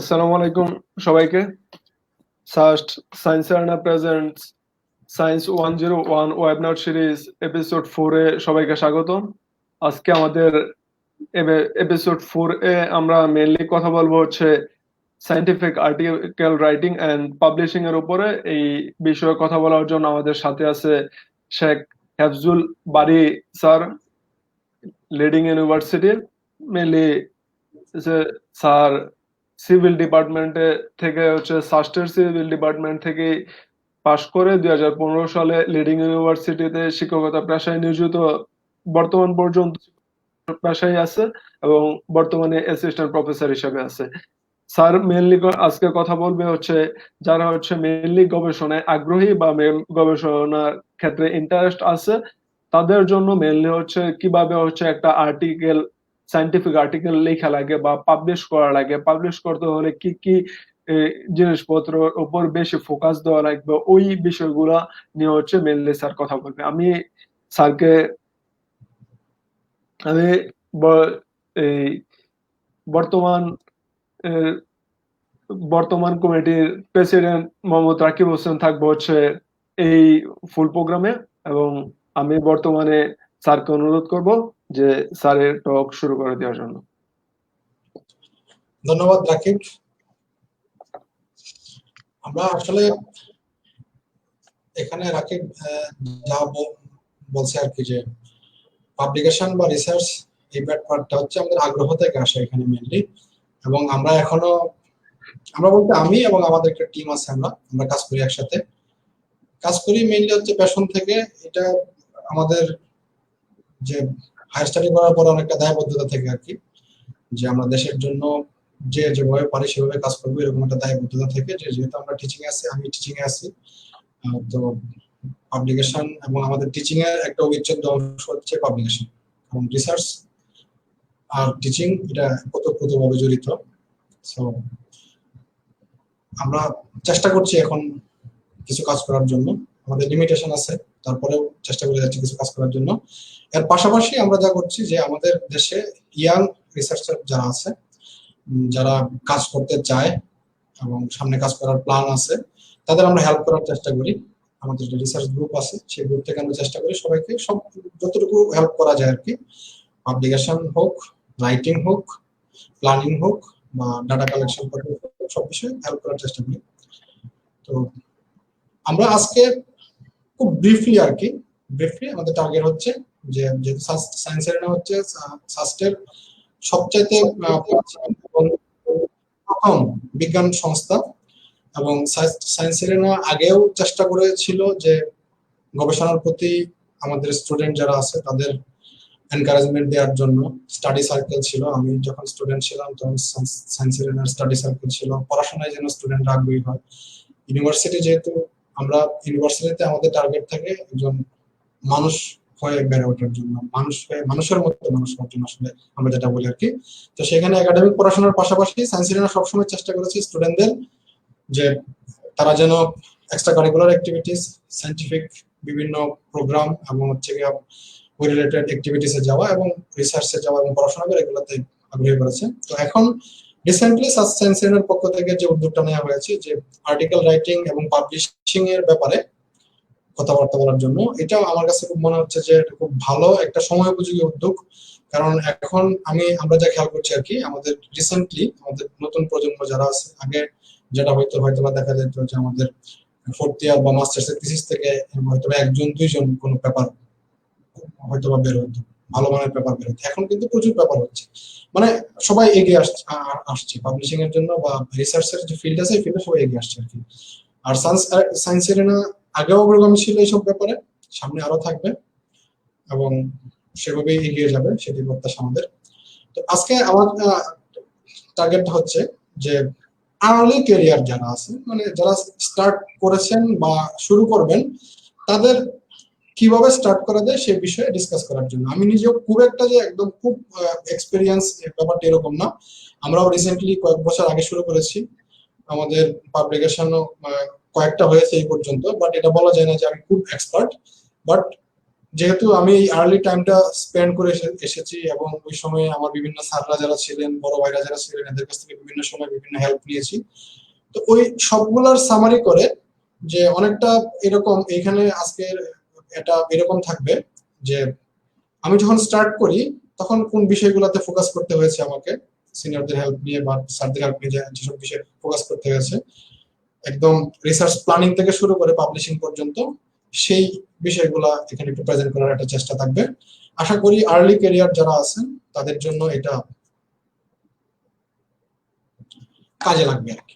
আসসালামু আলাইকুম সবাইকে। SUST science Arne presents science 101 webinar series episode 4 এ সবাইকে স্বাগতম। আজকে আমাদের এপিসোড 4 এ আমরা মেইনলি কথা বলবো হচ্ছে scientific article writing and publishing এর উপরে। এই বিষয়ে কথা বলার জন্য আমাদের সাথে আছে শেখ হেফজুল বারী স্যার, লিডিং ইউনিভার্সিটির। মেইনলি স্যার সিভিল ডিপার্টমেন্টে থেকে হচ্ছে সাস্টের সিভিল ডিপার্টমেন্ট থেকে পাশ করে 2015 সালে লিডিং ইউনিভার্সিটিতে শিক্ষকতা পেশায় নিয়োজিত, বর্তমান পর্যন্ত পেশায় আছে এবং বর্তমানে অ্যাসিস্ট্যান্ট প্রফেসর হিসেবে আছে। স্যার মেইনলি আজকে কথা বলবে হচ্ছে যারা হচ্ছে মেইনলি গবেষণায় আগ্রহী বা গবেষণার ক্ষেত্রে ইন্টারেস্ট আছে তাদের জন্য মেইনলি হচ্ছে কিভাবে হচ্ছে একটা আর্টিকেল, সায়েন্টিফিক আর্টিকেল লেখা লাগে বা পাবলিশ করা লাগে, পাবলিশ করতে হলে কি কি জিনিসপত্রের উপর বেশি ফোকাস দেওয়া লাগবে, ওই বিষয়গুলা নিয়ে হচ্ছে মেইনলি স্যার কথা বলবে। আমি স্যারকে আমি এই বর্তমান বর্তমান কমিটির প্রেসিডেন্ট মোহাম্মদ রাকিব হোসেন থাকবো হচ্ছে এই ফুল প্রোগ্রামে, এবং আমি বর্তমানে স্যারকে অনুরোধ করব যে স্যারের টক শুরু করে দেওয়ার জন্য। ধন্যবাদ রাকিব। আমরা আসলে এখানে রাকিব যা বলছে আর কি, যে পাবলিকেশন বা রিসার্চ এই ব্যাপারটা হচ্ছে আমাদের আগ্রহ থেকে আসে এখানে মেইনলি। এবং আমরা বলতে আমি এবং আমাদের একটা টিম আছে, আমরা কাজ করি, একসাথে কাজ করি মেইনলি হচ্ছে প্যাশন থেকে। এটা আমাদের যে হায়ার স্টাডি করার পর অনেকটা দায়বদ্ধতা থেকে আর কি, যে আমরা দেশের জন্য যেভাবে পারি সেভাবে কাজ করবো, এরকম একটা দায়বদ্ধতা থেকে। যেহেতু আমরা টিচিং এ আছি, আমি টিচিং এ আছি, তো পাবলিকেশন এবং আমাদের টিচিং এর একটা অবিচ্ছেদ্য অংশ হচ্ছে পাবলিকেশন এবং রিসার্চ আর টিচিং, এটা ওতপ্রোতভাবে জড়িত। সো আমরা চেষ্টা করছি এখন কিছু কাজ করার জন্য, আমাদের লিমিটেশন আছে, তারপরেও চেষ্টা করে যাচ্ছি কিছু কাজ করার জন্য। এর পাশাপাশি আমরা যা করছি যে আমাদের দেশে ইয়াং রিসার্চার যারা আছে, যারা কাজ করতে চায় এবং সামনে কাজ করার প্ল্যান আছে, তাদের আমরা হেল্প করার চেষ্টা করি। আমাদের যে রিসার্চ গ্রুপ আছে সেই গ্রুপ থেকে আমরা চেষ্টা করি সবাইকে সব যতটুকু হেল্প করা যায় আর কি, পাবলিকেশন হোক, রাইটিং হোক, প্ল্যানিং হোক বা ডাটা কালেকশন করতে হোক, সব বিষয়ে হেল্প করার চেষ্টা করি। তো আমরা আজকে খুব ব্রিফলি আর কি, আমাদের টার্গেট হচ্ছে যে যেহেতু সায়েন্স এরিনা হচ্ছে সাস্টের সবচাইতে প্রথম বিজ্ঞান সংস্থা, এবং সায়েন্স এরিনা আগেও চেষ্টা করেছিল যে গবেষণার প্রতি আমাদের স্টুডেন্ট যারা আছে তাদের এনকারেজমেন্ট দেওয়ার জন্য। স্টাডি সার্কেল ছিল, আমি যখন স্টুডেন্ট ছিলাম তখন সায়েন্স এরিনার স্টাডি সার্কেল ছিল, পড়াশোনায় যেন স্টুডেন্টরা আগ্রহী হয়। ইউনিভার্সিটি যেহেতু, আমরা ইউনিভার্সিটিতে আমাদের টার্গেট থাকে একজন মানুষ হয়ে বেড়ে ওঠার জন্য, মানুষের মতো মানুষ হওয়ার জন্য আসলে আমরা যেটা বলি আর কি। তো সেখানে একাডেমিক পড়াশোনার পাশাপাশি সায়েন্স এরিনা সবসময় চেষ্টা করেছে স্টুডেন্টদের যে তারা যেন এক্সট্রা কারিকুলার অ্যাক্টিভিটিস, সায়েন্টিফিক বিভিন্ন প্রোগ্রাম এবং হচ্ছে ওই রিলেটেড অ্যাক্টিভিটিসে যাওয়া এবং রিসার্চে যাওয়া এবং পড়াশোনা করে এগুলোতে আগ্রহী করেছে। তো এখন রিসেন্টলি সায়েন্স এরিনার পক্ষ থেকে যে উদ্যোগটা নেওয়া হয়েছে যে আর্টিকেল রাইটিং এবং পাবলিশিং এর ব্যাপারে কথাবার্তা বলার জন্য, এটা আমার কাছে খুব মনে হচ্ছে যে খুব ভালো একটা সময় উপযোগী উদ্যোগ। কারণ এখন আমরা যা খেয়াল করছি আর কি, আমাদের রিসেন্টলি আমাদের নতুন প্রজন্ম যারা আছে, আগে যেটা হয়তো দেখা যেত যে আমাদের ফোর্থ ইয়ার বা মাস্টার্স এর থিসিস থেকে হয়তো একজন দুইজন কোনো পেপার হয়তো বা বের হতো, ভালো মানের পেপার বের হতো। এখন কিন্তু প্রচুর পেপার হচ্ছে, মানে সবাই এগিয়ে আসছে পাবলিশিং এর জন্য বা রিসার্চের যে ফিল্ড আছে, ফিল্ডে সবাই এগিয়ে আসছে আর কি। আর সায়েন্স এরিনা আগেও অগ্রগামী ছিল এইসব ব্যাপারে, সামনে আরো থাকবে এবং সেভাবেই এগিয়ে যাবে, সেটি প্রত্যাশা আমাদের। তো আজকে আমার টার্গেট হচ্ছে যে আর্লি ক্যারিয়ার যারা আছে, মানে যারা স্টার্ট করেছেন বা শুরু করবেন, তাদের কিভাবে স্টার্ট করা যায় সে বিষয়ে ডিসকাস করার জন্য। আমি নিজেও খুব একটা যে একদম খুব এক্সপেরিয়েন্স ব্যাপারটা এরকম না, আমরাও রিসেন্টলি কয়েক বছর আগে শুরু করেছি, আমাদের পাবলিকেশনও কয়েকটা হয়েছে এই পর্যন্ত, বাট এটা বলা যায় না যে আমি খুব এক্সপার্ট। বাট যেহেতু আমি এই আর্লি টাইমটা স্পেন্ড করে এসেছি এবং ওই সময় আমার বিভিন্ন স্যাররা যারা ছিলেন, বড় ভাইরা যারা ছিলেন, এদের কাছ থেকে বিভিন্ন সময় বিভিন্ন হেল্প নিয়েছি। তো ওই সবগুলার সামারি করে যে অনেকটা এরকম এইখানে আজকের এটা এরকম থাকবে যে আমি যখন স্টার্ট করি তখন কোন বিষয়গুলোতে ফোকাস করতে হয়েছে আমাকে, সিনিয়রদের হেল্প নিয়ে বা স্যারদের হেল্প নিয়ে যেসব বিষয়ে ফোকাস করতে হয়েছে, একদম রিসার্চ প্ল্যানিং থেকে শুরু করে পাবলিশিং পর্যন্ত, সেই বিষয়গুলো এখানে একটু প্রেজেন্ট করার একটা চেষ্টা থাকবে। আশা করি আর্লি ক্যারিয়ার যারা আছেন তাদের জন্য এটা কাজে লাগবে আর কি।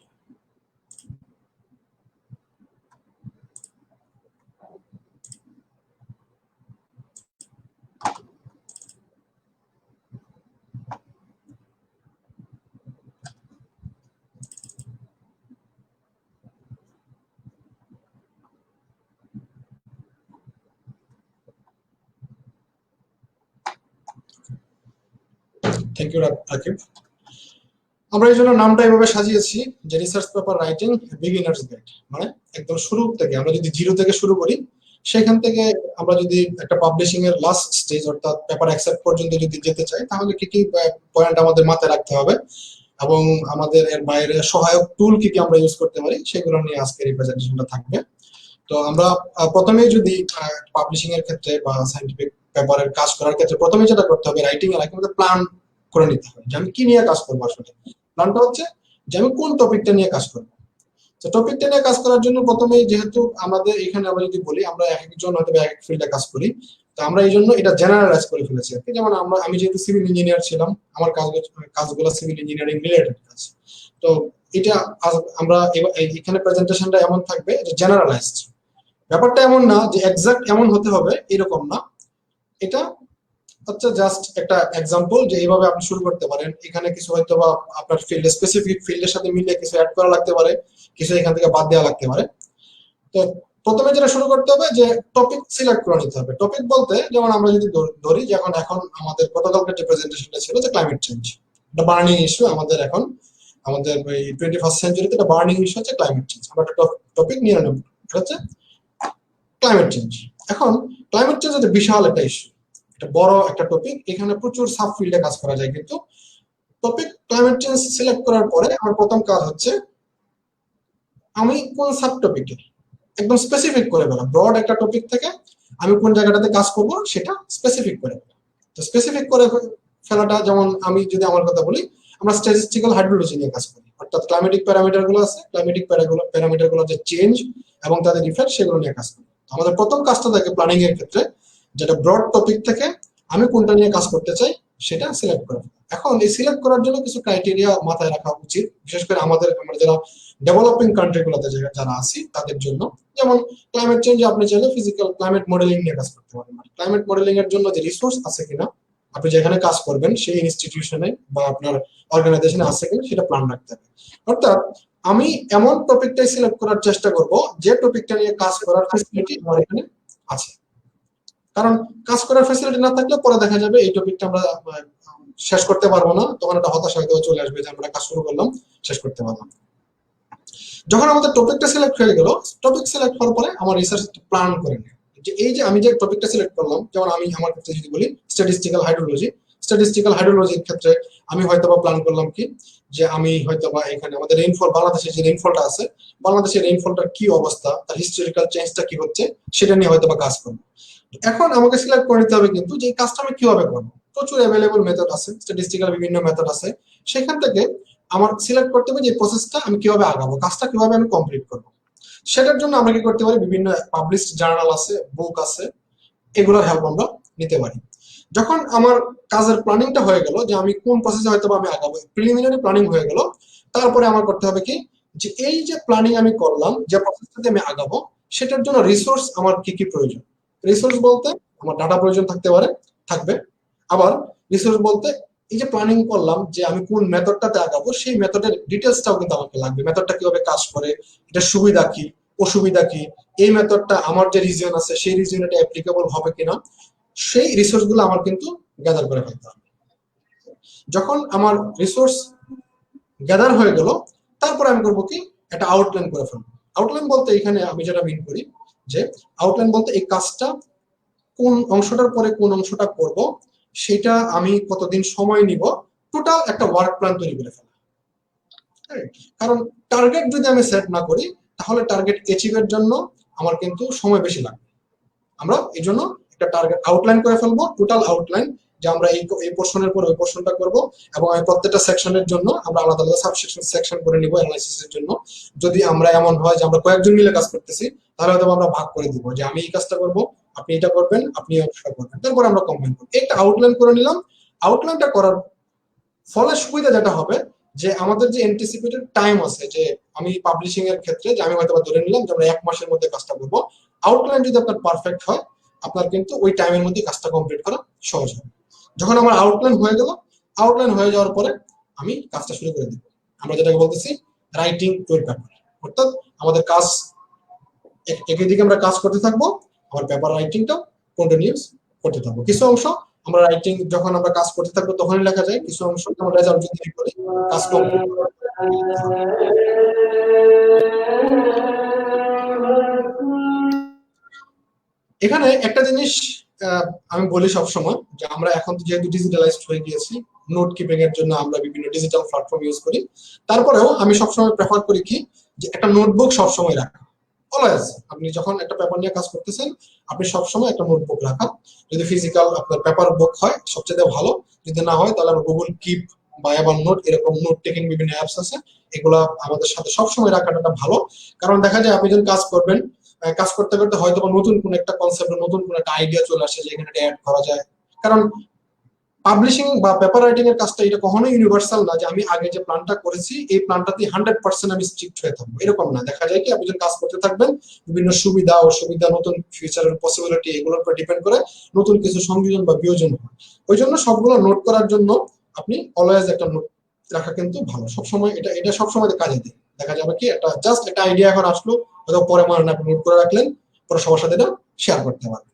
Thank you Rakib. আমরা এই জন্য নামটা এভাবে সাজিয়েছি যে research paper writing beginners guide, মানে একদম শুরু থেকে আমরা যদি জিরো থেকে শুরু করি, সেখান থেকে আমরা যদি একটা পাবলিশিং এর লাস্ট স্টেজ অর্থাৎ পেপার অ্যাকসেপ্ট পর্যন্ত যদি যেতে চাই, তাহলে কি কি পয়েন্ট আমাদের মাথায় রাখতে হবে এবং আমাদের এর বাইরে সহায়ক টুল কি কি আমরা ইউজ করতে পারি, সেগুলো নিয়ে আজকের এই প্রেজেন্টেশনটা থাকবে। তো আমরা প্রথমেই যদি পাবলিশিং এর ক্ষেত্রে বা সায়েন্টিফিক পেপারের কাজ করার ক্ষেত্রে প্রথমে যেটা করতে হবে, রাইটিং এর আগে আমাদের প্ল্যান করে নিতে হবে যে আমি কি নিয়ে কাজ করবো। আসলে প্ল্যানটা হচ্ছে যে আমি কোন টপিকটা নিয়ে কাজ করবো। তো টপিকটা নিয়ে কাজ করার জন্য প্রথমেই, যেহেতু আমাদের এখানে আমরা যদি বলি আমরা এক একজন হয়তো এক এক ফিল্ডে কাজ করি, তো আমরা এই জন্য এটা জেনারেলাইজ করে ফেলেছি আর কি। যেমন আমি যেহেতু সিভিল ইঞ্জিনিয়ার ছিলাম, আমার কাজগুলো সিভিল ইঞ্জিনিয়ারিং রিলেটেড কাজ। তো এটা আমরা এখানে প্রেজেন্টেশনটা এমন থাকবে যে জেনারেলাইজড, ব্যাপারটা এমন না যে এক্সাক্ট এমন হতে হবে, এরকম না। এটা হচ্ছে জাস্ট একটা এক্সাম্পল যে এইভাবে আপনি শুরু করতে পারেন। এখানে কিছু হয়তো বা আপনার ফিল্ডে স্পেসিফিক ফিল্ডের সাথে মিলিয়ে কিছু অ্যাড করা লাগতে পারে, কিছু এখান থেকে বাদ দেওয়া লাগতে পারে। তো প্রথমে যেটা শুরু করতে হবে যে টপিক সিলেক্ট করে নিতে হবে। টপিক বলতে যেমন আমরা যদি ধরি যে এখন আমাদের গতকালকে যে প্রেজেন্টেশনটা ছিল যে ক্লাইমেট চেঞ্জ, এটা বার্নিং ইস্যু আমাদের এখন, আমাদের এই 21st সেঞ্চুরিতে একটা বার্নিং ইস্যু হচ্ছে ক্লাইমেট চেঞ্জ। আমরা একটা টপিক নিয়ে নেব, এটা হচ্ছে ক্লাইমেট চেঞ্জ। এখন ক্লাইমেট চেঞ্জ একটা বিশাল একটা ইস্যু, একটা বড় একটা টপিক, এখানে প্রচুর সাব ফিল্ডে কাজ করা যায়। কিন্তু টপিক ক্লাইমেট চেঞ্জ সিলেক্ট করার পরে আমার প্রথম কাজ হচ্ছে আমি কোন সাব টপিকে একদম স্পেসিফিক করে ফেলা। ব্রড একটা টপিক থেকে আমি কোন জায়গাটাতে কাজ করব সেটা স্পেসিফিক করে ফেলা। তো স্পেসিফিক করে ফেলাটা, যেমন আমি যদি আমার কথা বলি, আমরা স্ট্যাটিস্টিক্যাল হাইড্রোলজি নিয়ে কাজ করি, অর্থাৎ ক্লাইমেটিক প্যারামিটার গুলো আছে, ক্লাইমেটিক প্যারামিটার গুলো যে চেঞ্জ এবং তাদের ইফেক্ট, সেগুলো নিয়ে কাজ করি। আমাদের প্রথম কাজটা থাকে প্ল্যানিং এর ক্ষেত্রে, যেটা ব্রড টপিক থেকে আমি কোনটা নিয়ে কাজ করতে চাই সেটা সিলেক্ট করা। এখন এই সিলেক্ট করার জন্য কিছু ক্রাইটেরিয়া মাথায় রাখা উচিত, বিশেষ করে আমরা যারা ডেভেলপিং কান্ট্রি গুলোতে যারা আছি তাদের জন্য। যেমন ক্লাইমেট চেঞ্জ আপনি চাইলে ফিজিক্যাল ক্লাইমেট মডেলিং নিয়ে কাজ করতে পারেন। ক্লাইমেট মডেলিং এর জন্য যে রিসোর্স আছে কিনা, আপনি যেখানে কাজ করবেন সেই ইনস্টিটিউশনে বা আপনার অর্গানাইজেশনে আছে কিনা সেটা প্ল্যান রাখতে হবে। অর্থাৎ আমি এমন টপিকটাই সিলেক্ট করার চেষ্টা করব যে টপিকটা নিয়ে কাজ করার ফ্যাসিলিটি আমার এখানে আছে। কারণ কাজ করার ফ্যাসিলিটি না থাকলে পরে দেখা যাবে এই টপিকটা আমরা শেষ করতে পারবো না, তখন একটা হতাশা হয়তো চলে আসবে যে আমরা কাজ শুরু করলাম শেষ করতে পারলাম। যখন আমাদের টপিকটা সিলেক্ট হয়ে গেল, টপিক সিলেক্ট হওয়ার পরে আমার রিসার্চ প্ল্যান করে নেই যে এই যে আমি যে টপিকটা সিলেক্ট করলাম, যেমন আমি আমার ক্ষেত্রে যদি বলি স্ট্যাটিস্টিক্যাল হাইড্রোলজির ক্ষেত্রে আমি হয়তোবা প্ল্যান করলাম কি যে আমি হয়তোবা এখানে আমাদের রেইনফল, বাংলাদেশের যে রেইনফলটা আছে, বাংলাদেশের রেইনফলটার কি অবস্থা, তার হিস্টোরিক্যাল চেঞ্জটা কি হচ্ছে, সেটা নিয়ে হয়তোবা কাজ করবো। এখন আমাকে সিলেক্ট করে নিতে হবে কিন্তু যে এই কাজটা আমি কিভাবে করবো। প্রচুর অ্যাভেলেবল মেথড আছে, স্ট্যাটিস্টিক্যাল বিভিন্ন মেথড আছে, সেখান থেকে আমার সিলেক্ট করতে হবে যে প্রসেসটা আমি কিভাবে আগাবো, কাজটা কিভাবে আমি কমপ্লিট করবো। সেটার জন্য আমরা কি করতে পারি, বিভিন্ন পাবলিশড জার্নাল আছে, বুক আছে, এগুলোর হেল্প আমরা নিতে পারি। যখন আমার কাজের প্ল্যানিংটা হয়ে গেল যে আমি কোন প্রসেসে হয়তো আমি আগাবো, প্রিলিমিনারি প্ল্যানিং হয়ে গেল, তারপরে আমার করতে হবে কি যে এই যে প্ল্যানিং আমি করলাম, যে প্রসেসটাতে আমি আগাবো, সেটার জন্য রিসোর্স আমার কি কি প্রয়োজন। রিসোর্স বলতে আমার ডাটা প্রয়োজন থাকবে। আবার রিসোর্স বলতে এই যে প্ল্যানিং করলাম যে আমি কোন মেথডটাতে আগাবো, সেই মেথডের ডিটেলসটাও কিন্তু আমাকে লাগবে। মেথডটা কিভাবে কাজ করে, এটা সুবিধা কি অসুবিধা কি, এই মেথডটা আমার যে রিজিয়ন আছে সেই রিজিয়নে এটা অ্যাপ্লিকেবল হবে কিনা, সেই রিসোর্স গুলো আমার কিন্তু গ্যাদার করে ফেলতে হবে। যখন আমার রিসোর্স গ্যাদার হয়ে গেল, তারপরে আমি করবো কি একটা আউটলাইন করে ফেলবো। আউটলাইন বলতে এখানে আমি যেটা মিন করি যে আউটলাইন বলতে এই কাজটা কোন অংশটার পরে কোন অংশটা করব, সেটা আমি কতদিন সময় নিব, টোটাল একটা ওয়ার্ক প্ল্যান তৈরি করে ফেলা। কারণ টার্গেট যদি আমি সেট না করি, তাহলে টার্গেট অ্যাচিভের জন্য আমার কিন্তু সময় বেশি লাগবে। আমরা এই জন্য একটা টার্গেট আউটলাইন করে ফেলবো, টোটাল আউটলাইন, যে আমরা এই পোর্শনের পর ওই পোর্শনটা করব, এবং আমি প্রত্যেকটা সেকশনের জন্য আমরা আলাদা আলাদা সেকশন করে নিব অ্যানালাইসিসের জন্য। যদি আমরা এমন হয় যে আমরা কয়েকজন মিলে কাজ করতেছি, তাহলে হয়তো আমরা ভাগ করে দিব যে আমি এই কাজটা করব, আপনি এটা করবেন, আপনি এই অংশটা করবেন, তারপর আমরা কম্বাইন করব। একটা আউটলাইন করে নিলাম। আউটলাইনটা করার ফলে সুবিধা যেটা হবে, যে আমাদের যে অ্যান্টিসিপেটেড টাইম আছে, যে আমি পাবলিশিং এর ক্ষেত্রে যে আমি হয়তো ধরে নিলাম যে আমরা 1 মাসের মধ্যে কাজটা করব, আউটলাইন যদি আপনার পারফেক্ট হয়, আপনার কিন্তু ওই টাইমের মধ্যে কাজটা কমপ্লিট করা সহজ হবে। যখন আমার আউটলাইন হয়ে গেল, আউটলাইন হয়ে যাওয়ার পরে আমি কাজটা শুরু করে দিব। আমরা যেটাকে বলতেছি রাইটিং টুর পেপার, অর্থাৎ আমাদের কাজ একই দিকে আমরা কাজ করতে থাকবো, আমার পেপার রাইটিংটা কন্টিনিউস করতে থাকবো। কিছু অংশ আমরা রাইটিং যখন আমরা কাজ করতে থাকবো তখনই লেখা যায়, কিছু অংশ আমরা রেজাল্ট যদি করি কাজ কমপ্লিট। এখানে একটা জিনিস আমি বলি সবসময়, যে আমরা এখন যেহেতু ডিজিটালাইজড হয়ে গিয়েছি, নোট কিপিং এর জন্য আমরা বিভিন্ন ডিজিটাল প্ল্যাটফর্ম ইউজ করি, তারপরেও আমি সবসময় প্রেফার করি কি, যে একটা নোটবুক সবসময় রাখা। অলওয়েজ আপনি যখন একটা পেপার নিয়ে কাজ করতেছেন, আপনি সবসময় একটা নোটবুক রাখা। যদি ফিজিক্যাল আপনার পেপার বুক হয় সবচেয়ে ভালো, যদি না হয় তাহলে গুগল কিপ বা এভার নোট, এরকম নোট টেকিং বিভিন্ন অ্যাপস আছে, এগুলা আমাদের সাথে সবসময় রাখাটা ভালো। কারণ দেখা যায় আপনি যখন কাজ করবেন, কাজ করতে করতে হয়তো নতুন কোন একটা কনসেপ্ট, নতুন কোন একটা আইডিয়া চলে আসে যে এখানে অ্যাড করা যায়। কারণ পাবলিশিং বা পেপার রাইটিং এর কাজটা এটা কখনোই ইউনিভার্সাল না, যে আমি আগে যে প্ল্যানটা করেছি এই প্ল্যানটাতে 100% আমি স্ট্রিক্ট হয়ে থাকবো, এরকম না। দেখা যায় কি আপনি যখন কাজ করতে থাকবেন, বিভিন্ন সুবিধা অসুবিধা, নতুন ফিউচারের পসিবিলিটি, এগুলোর উপর ডিপেন্ড করে নতুন কিছু সংযোজন বা বিয়োজন হয়। ওই জন্য সবগুলো নোট করার জন্য আপনি অলওয়েজ একটা নোট রাখা কিন্তু ভালো। সবসময় এটা সবসময় কাজে দেয়। দেখা যাবে কি একটা জাস্ট একটা আইডিয়া এখন আসলো, হয়তো পরে মনে না, আপনি নোট করে রাখলেন, পরে সবার সাথে এটা শেয়ার করতে পারবেন।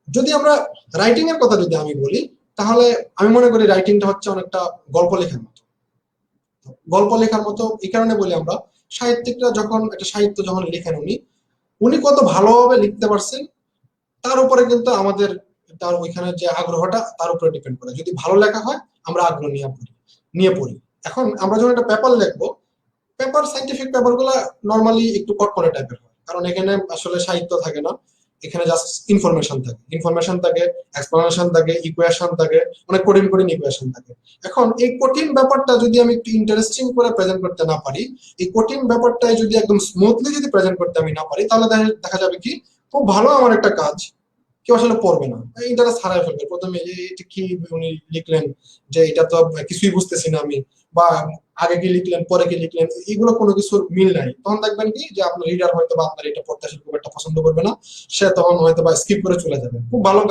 যদি আমরা রাইটিং এর কথা যদি আমি বলি, তাহলে আমি মনে করি রাইটিংটা হচ্ছে অনেকটা গল্প লেখার মতো। গল্প লেখার মতো এই কারণে বলি, আমরা সাহিত্যিকরা যখন একটা সাহিত্য যখন লেখেন, উনি কত ভালোভাবে লিখতে পারছেন তার উপরে কিন্তু আমাদের তার ওইখানে যে আগ্রহটা তার উপরে ডিপেন্ড করে। যদি ভালো লেখা হয় আমরা আগ্রহ নিয়ে পড়ি। এখন আমরা যখন একটা পেপার লিখবো, পেপার সাইন্টিফিক পেপার গুলা নর্মালি একটু কটকটে টাইপের হয়, কারণ এখানে আসলে সাহিত্য থাকে না, এখানে জাস্ট ইনফরমেশন থাকে, এক্সপ্লানেশন থাকে, ইকুয়েশন থাকে, অনেক কঠিন কঠিন ইকুয়েশন থাকে। এখন এই কঠিন ব্যাপারটা যদি আমি একটু ইন্টারেস্টিং করে প্রেজেন্ট করতে না পারি, এই কঠিন ব্যাপারটাই যদি একদম স্মুথলি যদি প্রেজেন্ট করতে আমি না পারি, তাহলে দেখা যাবে কি খুব ভালো আমার একটা কাজ কেউ আসলে পড়বে না, ইন্টারেস্ট হারায় ফেলবে। প্রথমে এটা কি উনি লিখলেন, যে এটা তো কিছুই বুঝতেছি না আমি, বা আগে কি লিখলেন পরে কি লিখলেন, এগুলো কোনো কিছুর মিল নাই। তখন দেখবেন কি যে আপনার রিডার হয়তো বা আপনার এটা পড়তে খুব একটা পছন্দ করবে না, সে তখন হয়তো বা স্কিপ করে চলে যাবে। খুব ভালো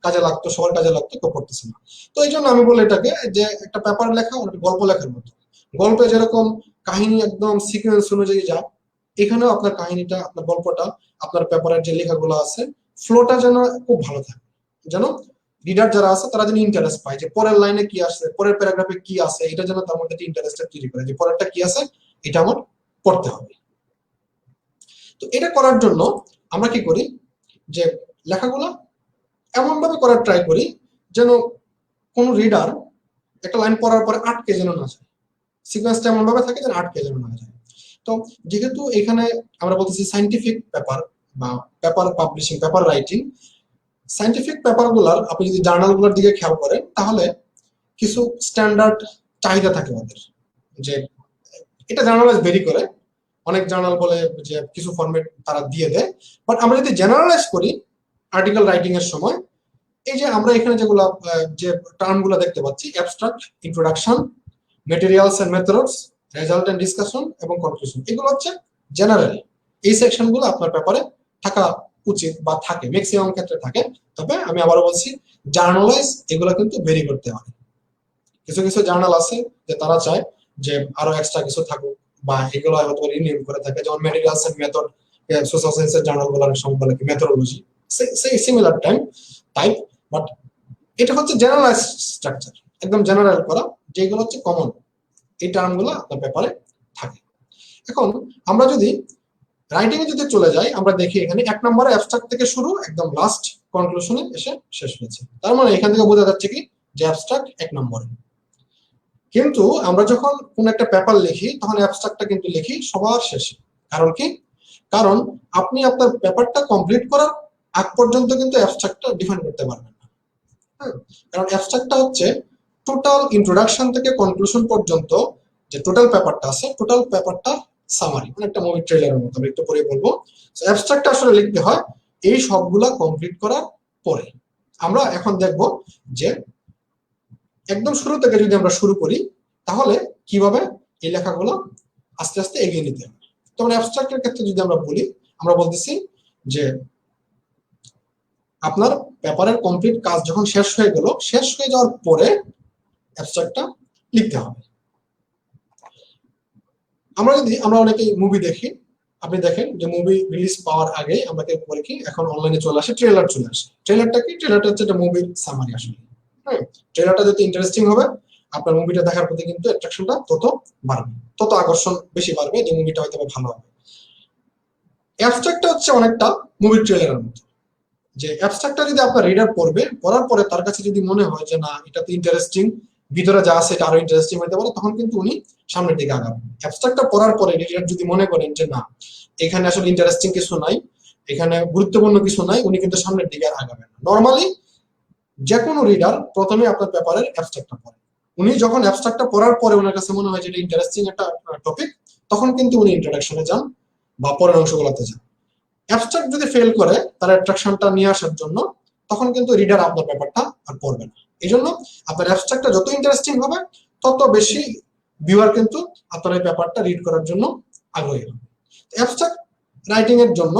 কাজে লাগতো, সবার কাজে লাগতো, কেউ পড়তেছে না। তো এই জন্য আমি বলি এটাকে যে একটা পেপার লেখা একটা গল্প লেখার মতো। গল্পে যেরকম কাহিনী একদম সিকোয়েন্স অনুযায়ী যায়, এখানেও আপনার কাহিনীটা, আপনার গল্পটা, আপনার পেপারের যে লেখাগুলো আছে, ফ্লোটা যেন খুব ভালো থাকে, যেন রিডার যারা আছে তারা যেন ইন্টারেস্ট পায়, যে পরের লাইনে কি আছে, পরের প্যারাগ্রাফে কি আছে, এটা যেন তার মধ্যে ইন্টারেস্টেড তৈরি করে, যে পরেরটা কি আছে এটা আমার পড়তে হবে। তো এটা করার জন্য আমরা কি করি, যে লেখাগুলো এমন ভাবে করার ট্রাই করি যেন কোন রিডার একটা লাইন পড়ার পরে আটকে যেন না যায়, সিকোয়েন্সটা এমন ভাবে থাকে যেন আটকে যেন না যায়। তো যেহেতু এখানে আমরা বলতেছি সাইন্টিফিক পেপার বা paper publishing, paper writing, scientific পেপারগুলোর আপনি যদি জার্নালগুলোর দিকে খেয়াল করেন, তাহলে কিছু স্ট্যান্ডার্ড চাহিদা থাকে ওদের, যে এটা জার্নালাইজ ভেরি করে। অনেক জার্নাল বলে যে কিছু ফরম্যাট তারা দিয়ে দেয়, বাট আমরা যদি জেনারেলাইজ করি আর্টিকেল রাইটিং এর সময়, এই যে আমরা এখানে যেগুলো যে টার্মগুলো দেখতে পাচ্ছি, abstract, introduction, materials and methods, result and discussion এবং কনক্লুশন, এগুলো হচ্ছে জেনারেল। এই সেকশনগুলো আপনার পেপারে থাকা উচিত বা থাকে, ম্যাক্সিমাম ক্ষেত্রে থাকে। তবে আমি আবারও বলছি, জার্নালাইজ এগুলো কিন্তু ভেরি করতে হয়। কিছু কিছু জার্নাল আছে যে তারা চায় যে আরো এক্সট্রা কিছু থাকুক, বা এগুলো হয়তো রিনিউ করে থাকে, যেমন মেটেরিয়ালস এন্ড মেথড, সোশ্যাল সায়েন্সের জার্নালগুলো অনেক সময় বলে কি মেথডোলজি, সেই সিমিলার টাইপ। বাট এটা হচ্ছে জেনারেলাইজ স্ট্রাকচার, একদম জেনারেল করা, যেগুলো হচ্ছে কমন, এই টার্মগুলো আপনার পেপারে থাকে। এখন আমরা যদি রাইটিং এ যদি চলে যাই, আমরা দেখি এখানে 1 নম্বরে অ্যাবস্ট্রাক্ট থেকে শুরু, একদম লাস্ট কনক্লুশনে এসে শেষ হয়েছে। তার মানে এখান থেকে বোঝা যাচ্ছে কি যে অ্যাবস্ট্রাক্ট 1 নম্বরে। কিন্তু আমরা যখন কোন একটা পেপার লিখি তখন অ্যাবস্ট্রাক্টটা কিন্তু লিখি সবার শেষে। কারণ কি? কারণ আপনি আপনার পেপারটা কমপ্লিট করার আগ পর্যন্ত কিন্তু অ্যাবস্ট্রাক্টটা ডিফাইন করতে পারবেন না। হ্যাঁ, কারণ অ্যাবস্ট্রাক্টটা হচ্ছে টোটাল ইন্ট্রোডাকশন থেকে কনক্লুশন পর্যন্ত যে টোটাল পেপারটা আছে, টোটাল পেপারটা সামারি, মানে একটা মুভি ট্রেলারের মতো। আমি একটু পরে বলবো। অ্যাবস্ট্রাক্টটা আসলে লিখতে হয় এই সবগুলা কমপ্লিট করার পরে। আমরা এখন দেখব যে একদম শুরু থেকে যদি আমরা শুরু করি তাহলে কিভাবে এই লেখাগুলো আস্তে আস্তে এগিয়ে নিতে হবে। যেমন অ্যাবস্ট্রাক্টের ক্ষেত্রে যদি আমরা বলি, আমরা বলতেছি যে আপনার পেপারের কমপ্লিট কাজ যখন শেষ হয়ে গেল, শেষ হয়ে যাওয়ার পরে অ্যাবস্ট্রাক্টটা লিখতে হবে। আমরা অনেকেই মুভি দেখি, আপনি দেখেন যে মুভি রিলিজ পাওয়ার আগে আমরা কি করি কি, এখন অনলাইনে চলে আসে ট্রেলার চলে আসে। ট্রেলারটা কি? ট্রেলারটা হচ্ছে একটা মুভির সামারি আসলে। হ্যাঁ, ট্রেলারটা যত ইন্টারেস্টিং হবে আপনার মুভিটা দেখার প্রতি কিন্তু অ্যাট্রাকশনটা তত বাড়বে, তত আকর্ষণ বেশি বাড়বে যে মুভিটা হয়তো ভালো হবে। অ্যাবস্ট্রাক্টটা হচ্ছে অনেকটা মুভির ট্রেলারের মতো, যে অ্যাবস্ট্রাক্টটা যদি আপনার রিডার পড়বে, পড়ার পরে তার কাছে যদি মনে হয় যে না এটা তো ইন্টারেস্টিং, ভিতরে যা আছে এটা আরো ইন্টারেস্টিং হতে পারে, তখন কিন্তু উনি সামনের দিকে আগাবেন। অ্যাবস্ট্রাক্টটা পড়ার পরে রিডার যদি মনে করেন যে না এখানে আসলে ইন্টারেস্টিং কিছু নাই, এখানে গুরুত্বপূর্ণ কিছু নাই, উনি কিন্তু সামনের দিকে আর আগাবেন না। নরমালি যে কোনো রিডার প্রথমে আপনার পেপারের অ্যাবস্ট্রাক্টটা পড়ে। উনি যখন অ্যাবস্ট্রাক্টটা পড়ার পরে ওনার কাছে মনে হয় যে এটা ইন্টারেস্টিং একটা টপিক, তখন কিন্তু উনি ইন্ট্রোডাকশনে যান বা পরের অংশগুলোতে যান। অ্যাবস্ট্রাক্ট যদি ফেল করে তার অ্যাট্রাকশনটা নিয়ে আসার জন্য, তখন কিন্তু রিডার আপনার ব্যাপারটা আর পড়বে না। এই জন্য আপনার অ্যাবস্ট্রাক্টটা যত ইন্টারেস্টিং হবে তত বেশি ভিউয়ার কিন্তু আপনার এই ব্যাপারটা রিড করার জন্য আগ্রহী হবে। অ্যাবস্ট্রাক্ট রাইটিং এর জন্য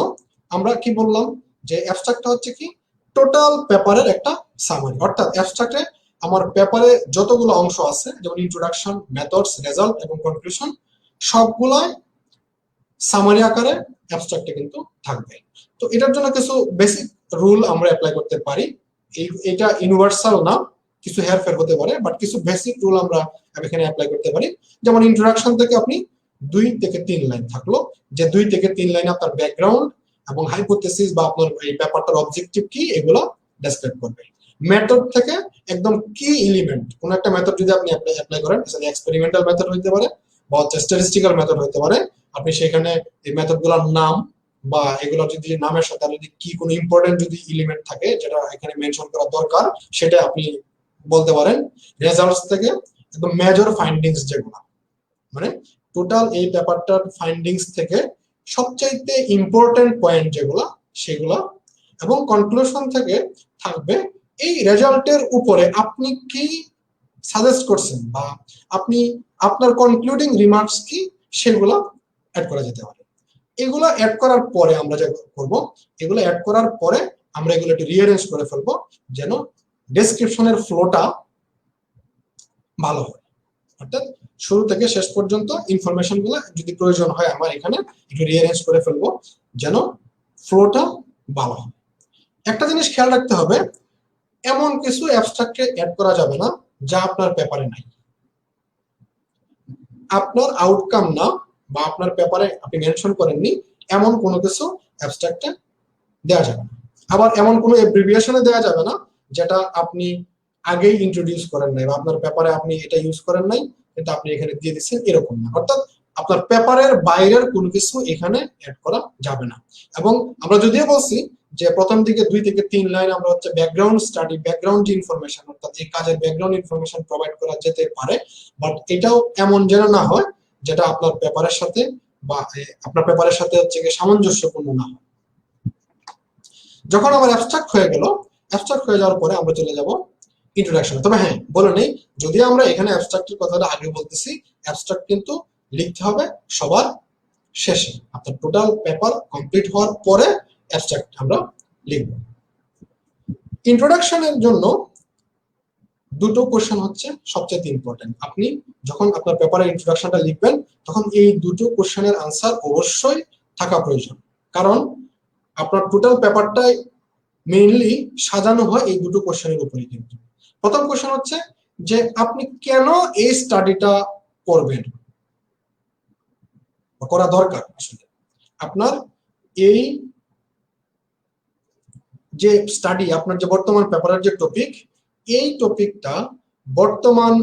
আমরা কি বললাম যে অ্যাবস্ট্রাক্টটা হচ্ছে কি টোটাল পেপারের একটা সামারি। অর্থাৎ অ্যাবস্ট্রাক্টে আমার পেপারে যতগুলো অংশ আছে, যেমন ইন্ট্রোডাকশন, মেথডস, রেজাল্ট এবং কনক্লুশন, সবগুলাই সামারি আকারে অ্যাবস্ট্রাক্টে কিন্তু থাকবে। তো এটার জন্য কিছু বেসিক রুল আমরা অ্যাপ্লাই করতে পারি। এটা ইউনিভার্সাল না, কিছু হেরফের হতে পারে, বাট কিছু বেসিক রুল আমরা এখানে অ্যাপ্লাই করতে পারি। যেমন ইন্ট্রোডাকশন থেকে আপনি 2 থেকে 3 লাইন থাকলো, যে 2 থেকে 3 লাইনে আপনার ব্যাকগ্রাউন্ড এবং হাইপোথেসিস বা আপনার এই ব্যাপারটার অবজেক্টিভ কি এগুলো ডেসক্রাইব করবে। মেথড থেকে একদম কি এলিমেন্ট, কোন একটা মেথড যদি আপনি অ্যাপ্লাই করেন, সেটা এক্সপেরিমেন্টাল মেথড হতে পারে বা স্ট্যাটিস্টিক্যাল মেথড হতে পারে, আপনি সেখানে এই মেথডগুলোর নাম বা এগুলো যদি নামের সাথে যদি কি কোনো ইম্পর্টেন্ট যদি এলিমেন্ট থাকে যেটা এখানে মেনশন করা দরকার, সেটা আপনি বলতে পারেন। রেজাল্টস থেকে একদম মেজর ফাইন্ডিংস যেগুলো, মানে টোটাল এই পেপারটার ফাইন্ডিংস থেকে সবচাইতে ইম্পর্টেন্ট পয়েন্ট যেগুলো সেগুলো, এবং কনক্লুশন থেকে থাকবে এই রেজাল্টের উপরে আপনি কি সাজেস্ট করছেন বা আপনি আপনার কনক্লুডিং রিমার্কস কি সেগুলো অ্যাড করা যেতে পারে। এগুলো অ্যাড করার পরে আমরা যা করব, এগুলো অ্যাড করার পরে আমরা এগুলো একটু রিঅ্যারেঞ্জ করে ফেলবো যেন ডেসক্রিপশনের ফ্লোটা ভালো হয়। অর্থাৎ শুরু থেকে শেষ পর্যন্ত ইনফরমেশন গুলো যদি প্রয়োজন হয় আমার এখানে একটু রিঅ্যারেঞ্জ করে ফেলবো যেন ফ্লোটা ভালো হয়। একটা জিনিস খেয়াল রাখতে হবে, এমন কিছু অ্যাবস্ট্রাক্টে অ্যাড করা যাবে না যা আপনার পেপারে নাই। আপনার আউটকাম না বা আপনার পেপারে আপনি মেনশন করেননি এমন কোনো কিছু অ্যাবস্ট্রাক্টে দেওয়া যাবে না। আবার এমন কোনো অ্যাব্রিভিয়েশনে দেওয়া যাবে না যেটা আপনি আগেই ইন্ট্রোডিউস করেন নাই বা আপনার পেপারে আপনি এটা ইউজ করেন নাই কিন্তু আপনি এখানে দিয়ে দিচ্ছেন, এরকম না। অর্থাৎ আপনার পেপারের বাইরের কোনো কিছু এখানে অ্যাড করা যাবে না। এবং আমরা যদিও বলছি যে প্রথম দিকে 2 থেকে 3 লাইন আমরা হচ্ছে ব্যাকগ্রাউন্ড স্টাডি, ব্যাকগ্রাউন্ড ইনফরমেশন, অর্থাৎ এই কাজের ব্যাকগ্রাউন্ড ইনফরমেশন প্রোভাইড করা যেতে পারে, বাট এটাও এমন যেন না হয় যেটা আপনার পেপারের সাথে বা আপনার পেপারের সাথে হচ্ছে সামঞ্জস্যপূর্ণ না হয়। যখন আমার অ্যাবস্ট্রাক্ট হয়ে গেল, অ্যাবস্ট্রাক্ট হয়ে যাওয়ার পরে আমরা চলে যাব ইন্ট্রোডাকশন। তবে হ্যাঁ বলে নেই, যদি আমরা এখানে অ্যাবস্ট্রাক্টের কথাটা আগে বলতেছি, অ্যাবস্ট্রাক্ট কিন্তু লিখতে হবে সবার শেষে। আপনার টোটাল পেপার কমপ্লিট হওয়ার পরে অ্যাবস্ট্রাক্ট আমরা লিখব। ইন্ট্রোডাকশনের জন্য দুটো কোশ্চেন হচ্ছে সবচেয়ে ইম্পর্টেন্ট। আপনি যখন আপনার পেপারে ইন্ট্রোডাকশনটা লিখবেন তখন এই দুটো কোশ্চেনের আনসার অবশ্যই থাকা প্রয়োজন, কারণ আপনার টোটাল পেপারটাই মেইনলি সাজানো হয় এই দুটো কোশ্চেনের উপরে। কিন্তু প্রথম কোশ্চেন হচ্ছে যে আপনি কেন এই স্টাডিটা করবেন বা করা দরকার আসলে। আপনার এই যে স্টাডি, আপনার যে বর্তমান পেপারের যে টপিক, এই টপিকটা বর্তমান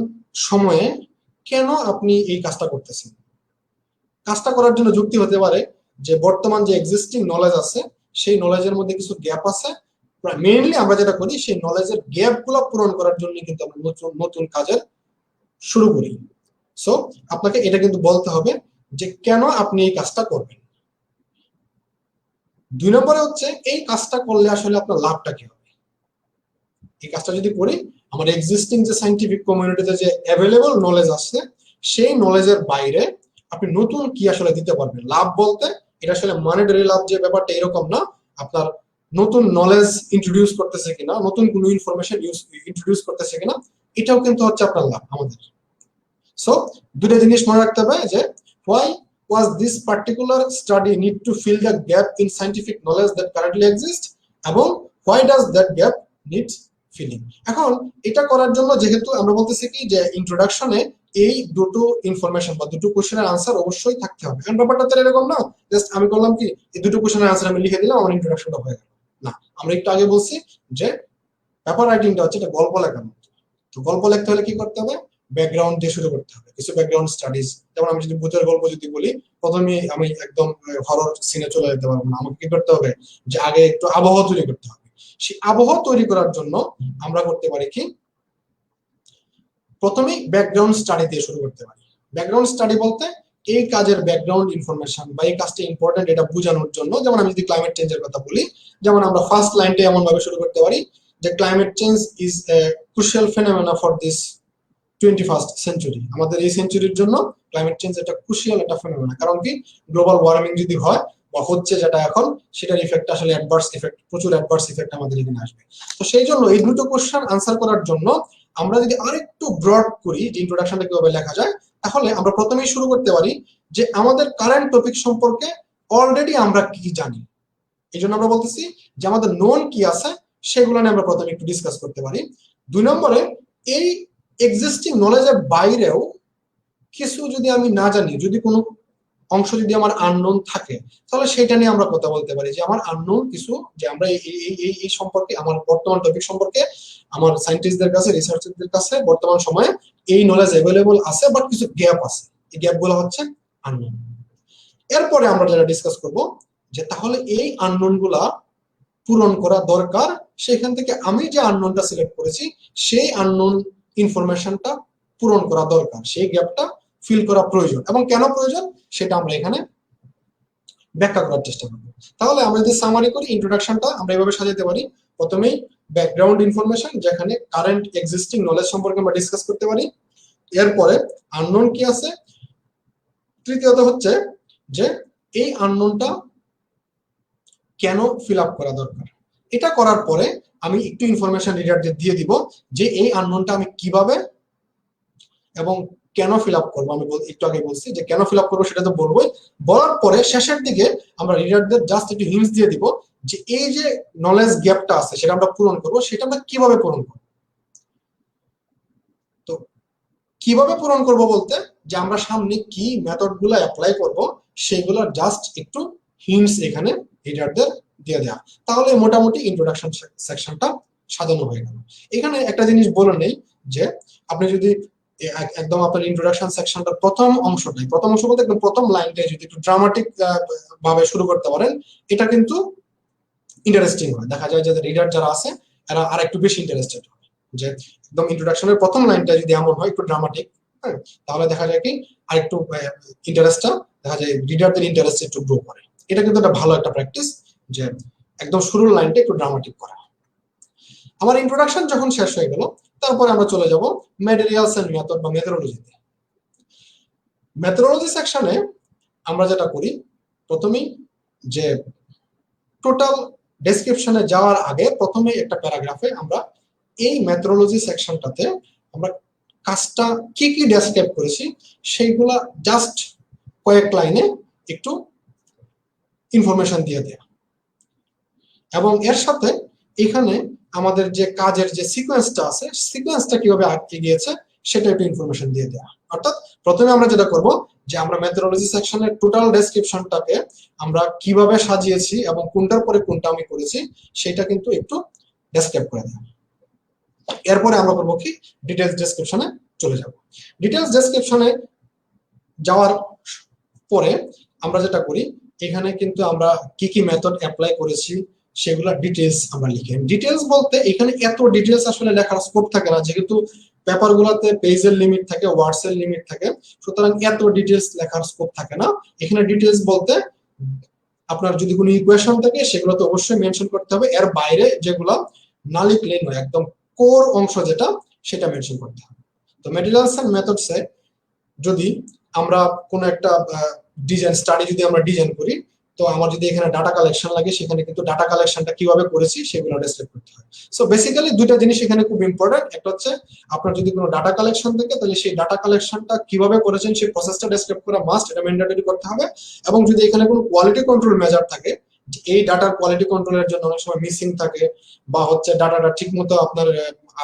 সময়ে কেন আপনি এই কাজটা করতেছেন। কাজটা করার জন্য যুক্তি হতে পারে যে বর্তমান যে এক্সিস্টিং নলেজ আছে সেই নলেজের মধ্যে কিছু গ্যাপ আছে, মেইনলি আমরা যেটা করি সেই নলেজের গ্যাপ গুলো পূরণ করার জন্য কিন্তু আমরা নতুন নতুন কাজের শুরু করি। সো আপনাকে এটা কিন্তু বলতে হবে যে কেন আপনি এই কাজটা করবেন। 2 নম্বরে হচ্ছে এই কাজটা করলে আসলে আপনার লাভটা কি হবে। এই কাজটা যদি করি আমার এক্সিস্টিং যে সায়েন্টিফিক কমিউনিটিতে যে অ্যাভেলেবল নলেজ আছে সেই নলেজের বাইরে আপনি নতুন কি আসলে দিতে পারবেন। লাভ বলতে এটা আসলে মনিটারি লাভ যে ব্যাপারটা এরকম না, আপনার নতুন নলেজ ইন্ট্রোডিউস করতেছে কিনা, নতুন কোনো ইনফরমেশন ইন্ট্রোডিউস করতেছে কিনা, এটাও কিন্তু হচ্ছে আপনার লাভ আমাদের। সো দুটো জিনিস মনে রাখতে হবে যে why was this particular study need to fill the gap in scientific knowledge that currently exists এবং why does that gap need filling। এখন এটা করার জন্য যেহেতু আমরা বলতেছি কি যে ইন্ট্রোডাকশনে এই দুটো ইনফরমেশন বা দুটো কোশ্চেনের আনসার অবশ্যই থাকতে হবে। কারণ ব্যাপারটা তো এরকম না জাস্ট আমি করলাম কি এই দুটো কোশ্চেনের আনসার আমি লিখে দিলাম আমার ইন্ট্রোডাকশনটা হয়ে গেল, না। আমরা একটু আগে বলছি যে পেপার রাইটিংটা হচ্ছে এটা গল্প লেখার মতো। তো গল্প লিখতে হলে কি করতে হবে, ব্যাকগ্রাউন্ড দিয়ে শুরু করতে হবে, কিছু ব্যাকগ্রাউন্ড স্টাডিজ। যেমন আমি যদি ভূতের গল্প যদি বলি, প্রথমে আমি একদম হরর সিনে চলে যেতে পারবো না, আমাকে কি করতে হবে যে আগে একটু আবহাওয়া তৈরি করতে হবে। সেই আবহাওয়া তৈরি করার জন্য আমরা করতে পারি কি প্রথমেই ব্যাকগ্রাউন্ড স্টাডি দিয়ে শুরু করতে পারি। ব্যাকগ্রাউন্ড স্টাডি বলতে এই কাজের ব্যাকগ্রাউন্ড ইনফরমেশন বা এই কাজটা ইম্পর্টেন্ট এটা বোঝানোর জন্য। যেমন আমি যদি ক্লাইমেট চেঞ্জের কথা বলি, যেমন আমরা ফার্স্ট লাইনটা এমন ভাবে শুরু করতে পারি যে climate change is a crucial phenomena for this 21st century. আমাদের এই সেঞ্চুরির জন্য ক্লাইমেট চেঞ্জ একটা ক্রুশিয়াল একটা ফেনোমেনা। কারণ কি গ্লোবাল ওয়ার্মিং যদি হয় বা হচ্ছে যেটা এখন, সেটার ইফেক্ট আসলে অ্যাডভার্স ইফেক্ট, প্রচুর অ্যাডভার্স ইফেক্ট আমাদের এখানে আসবে। তো সেই জন্য এই দুটো কোশ্চেন আনসার করার জন্য আমরা যদি আরেকটু ব্রড করি যে ইন্ট্রোডাকশনটা কিভাবে লেখা যায়, তাহলে আমরা প্রথমেই শুরু করতে পারি যে আমাদের কারেন্ট টপিক সম্পর্কে অলরেডি আমরা কি জানি। এই জন্য আমরা বলতেছি যে আমাদের নোন কি আছে সেগুলো নিয়ে আমরা প্রথমে একটু ডিসকাস করতে পারি। 2 নম্বরে এই এক্সিস্টিং নলেজের বাইরেও কিছু যদি আমি না জানি, যদি কোনো অংশ যদি আমার আননোন থাকে, তাহলে সেটা নিয়ে আমরা কথা বলতে পারি যে আমার আননোন কিছু, যে আমরা এই সম্পর্কে আমার বর্তমান টপিক সম্পর্কে আমার সায়েন্টিস্টদের কাছে রিসার্চারদের কাছে বর্তমান সময়ে এই নলেজ অ্যাভেলেবল আছে, বাট কিছু গ্যাপ আছে, এই গ্যাপগুলো হচ্ছে আননোন। এরপরে আমরা যেটা ডিসকাস করব যে তাহলে এই আননোন গুলা পূরণ করা দরকার, সেখান থেকে আমি যে আননোনটা সিলেক্ট করেছি সেই আননোন ইনফরমেশনটা পূরণ করা দরকার, সেই গ্যাপটা ফিল করা প্রয়োজন এবং কেন প্রয়োজন সেটা আমরা এখানে ব্যাখ্যা করার চেষ্টা করব। তাহলে আমরা যদি সামারি করি, ইন্ট্রোডাকশনটা আমরা এভাবে সাজাতে পারি। প্রথমেই ব্যাকগ্রাউন্ড ইনফরমেশন, যেখানে কারেন্ট এক্সিস্টিং নলেজ সম্পর্কে আমরা ডিসকাস করতে পারি। এরপরে আননোন কি আছে, তৃতীয়ত হচ্ছে যে এই আননোনটা কেন ফিল আপ করা দরকার। এটা করার পরে আমি একটু ইনফরমেশন রিডারদের দিয়ে দিব যে এই আননোনটা আমি কিভাবে এবং কেন ফিল আপ করবো। আমি একটু আগে বলছি যে কেন ফিল আপ করবো সেটা তো বলবোই। বলার পরে শেষের দিকে আমরা রিডারদের জাস্ট একটু হিন্টস দিয়ে দিব যে এই যে নলেজ গ্যাপটা আছে সেটা আমরা পূরণ করবো, সেটা আমরা কিভাবে পূরণ করবো। তো কিভাবে পূরণ করব বলতে যে আমরা সামনে কি মেথড গুলো অ্যাপ্লাই করবো সেগুলোর জাস্ট একটু হিন্টস এখানে রিডারদের দিয়ে দেওয়া, তাহলে মোটামুটি ইন্ট্রোডাকশন সেকশনটা সাজানো হয়ে গেল। এখানে একটা জিনিস বলে নেই যে আপনি যদি একদম আপনার ইন্ট্রোডাকশন সেকশনটার প্রথম অংশ বলতে একদম প্রথম লাইনটাই যদি একটু ড্রামাটিক ভাবে শুরু করতে পারেন, এটা কিন্তু ইন্টারেস্টিং হয়। দেখা যায় যে রিডার যারা আছে এরা আর একটু বেশি ইন্টারেস্টেড হয়। যে একদম ইন্ট্রোডাকশনের প্রথম লাইনটা যদি এমন হয় একটু ড্রামাটিক, হ্যাঁ, তাহলে দেখা যায় কি আরেকটু ইন্টারেস্টটা দেখা যায় রিডারদের ইন্টারেস্ট একটু গ্রো করে। এটা কিন্তু একটা ভালো একটা প্র্যাকটিস যে একদম শুরুর লাইনটা একটু ড্রামাটিক করা। আমার ইন্ট্রোডাকশন যখন শেষ হয়ে গেল, তারপরে আমরা চলে যাব ম্যাটেরিয়ালস এন্ড মেথড বা মেথোডোলজিতে। মেথোডোলজি সেকশনে আমরা যেটা করি প্রথমেই যে টোটাল ডেসক্রিপশনে যাওয়ার আগে প্রথমেই একটা প্যারাগ্রাফে আমরা এই মেথোডোলজি সেকশনটাতে আমরা কাজটা কি কি ডেসক্রাইব করেছি সেইগুলা জাস্ট কয়েক লাইনে একটু ইনফরমেশন দিয়ে দেয়া এবং এর সাথে এখানে আমাদের যে কাজের যে সিকোয়েন্সটা আছে সিকোয়েন্সটা কিভাবে আটকে গিয়েছে সেটা একটু ইনফরমেশন দিয়ে দেয়া। অর্থাৎ প্রথমে আমরা যেটা করব যে আমরা মেথোডোলজি সেকশনের টোটাল ডেসক্রিপশনটাকে আমরা কিভাবে সাজিয়েছি এবং কোনটার পরে কোনটা আমি করেছি সেটা কিন্তু একটু ডেসক্রাইব করে দেব। এরপরে আমরা করবো কি ডিটেলস ডেসক্রিপশনে চলে যাব। ডিটেলস ডেসক্রিপশনে যাওয়ার পরে আমরা যেটা করি এখানে কিন্তু আমরা কি কি মেথড অ্যাপ্লাই করেছি সেগুলা ডিটেলস আমরা লিখি। ডিটেলস বলতে এখানে এত ডিটেলস আসলে লেখার স্কোপ থাকে না, যেহেতু পেপার গুলাতে পেজের লিমিট থাকে, ওয়ার্ডস এর লিমিট থাকে, সুতরাং এত ডিটেলস লেখার স্কোপ থাকে না। এখানে ডিটেলস বলতে আপনার যদি কোনো ইকুয়েশন থাকে সেগুলো তো অবশ্যই মেনশন করতে হবে, এর বাইরে যেগুলো না লিখলে নয়, একদম কোর অংশ যেটা সেটা মেনশন করতে হবে। তো মেটেরিয়ালস এন্ড মেথডসে যদি আমরা কোনো একটা ডিজাইন স্টাডি যদি আমরা ডিজাইন করি, তো আমার যদি এখানে ডাটা কালেকশন লাগে সেখানে কিন্তু ডাটা কালেকশনটা কিভাবে করেছি সেগুলো ডেসক্রাইব করতে হয়। সো বেসিক্যালি দুইটা জিনিস এখানে খুব ইম্পর্টেন্ট। একটা হচ্ছে আপনার যদি কোনো ডাটা কালেকশন থাকে তাহলে সেই ডাটা কালেকশনটা কিভাবে করেছেন সেই প্রসেসটা ডেসক্রাইব করা মাস্ট, এটা ম্যান্ডেটরি করতে হবে। এবং যদি এখানে কোনো কোয়ালিটি কন্ট্রোল মেজার থাকে, এই ডাটার কোয়ালিটি কন্ট্রোলের জন্য অনেক সময় মিসিং থাকে বা হচ্ছে ডাটাটা ঠিকমতো আপনার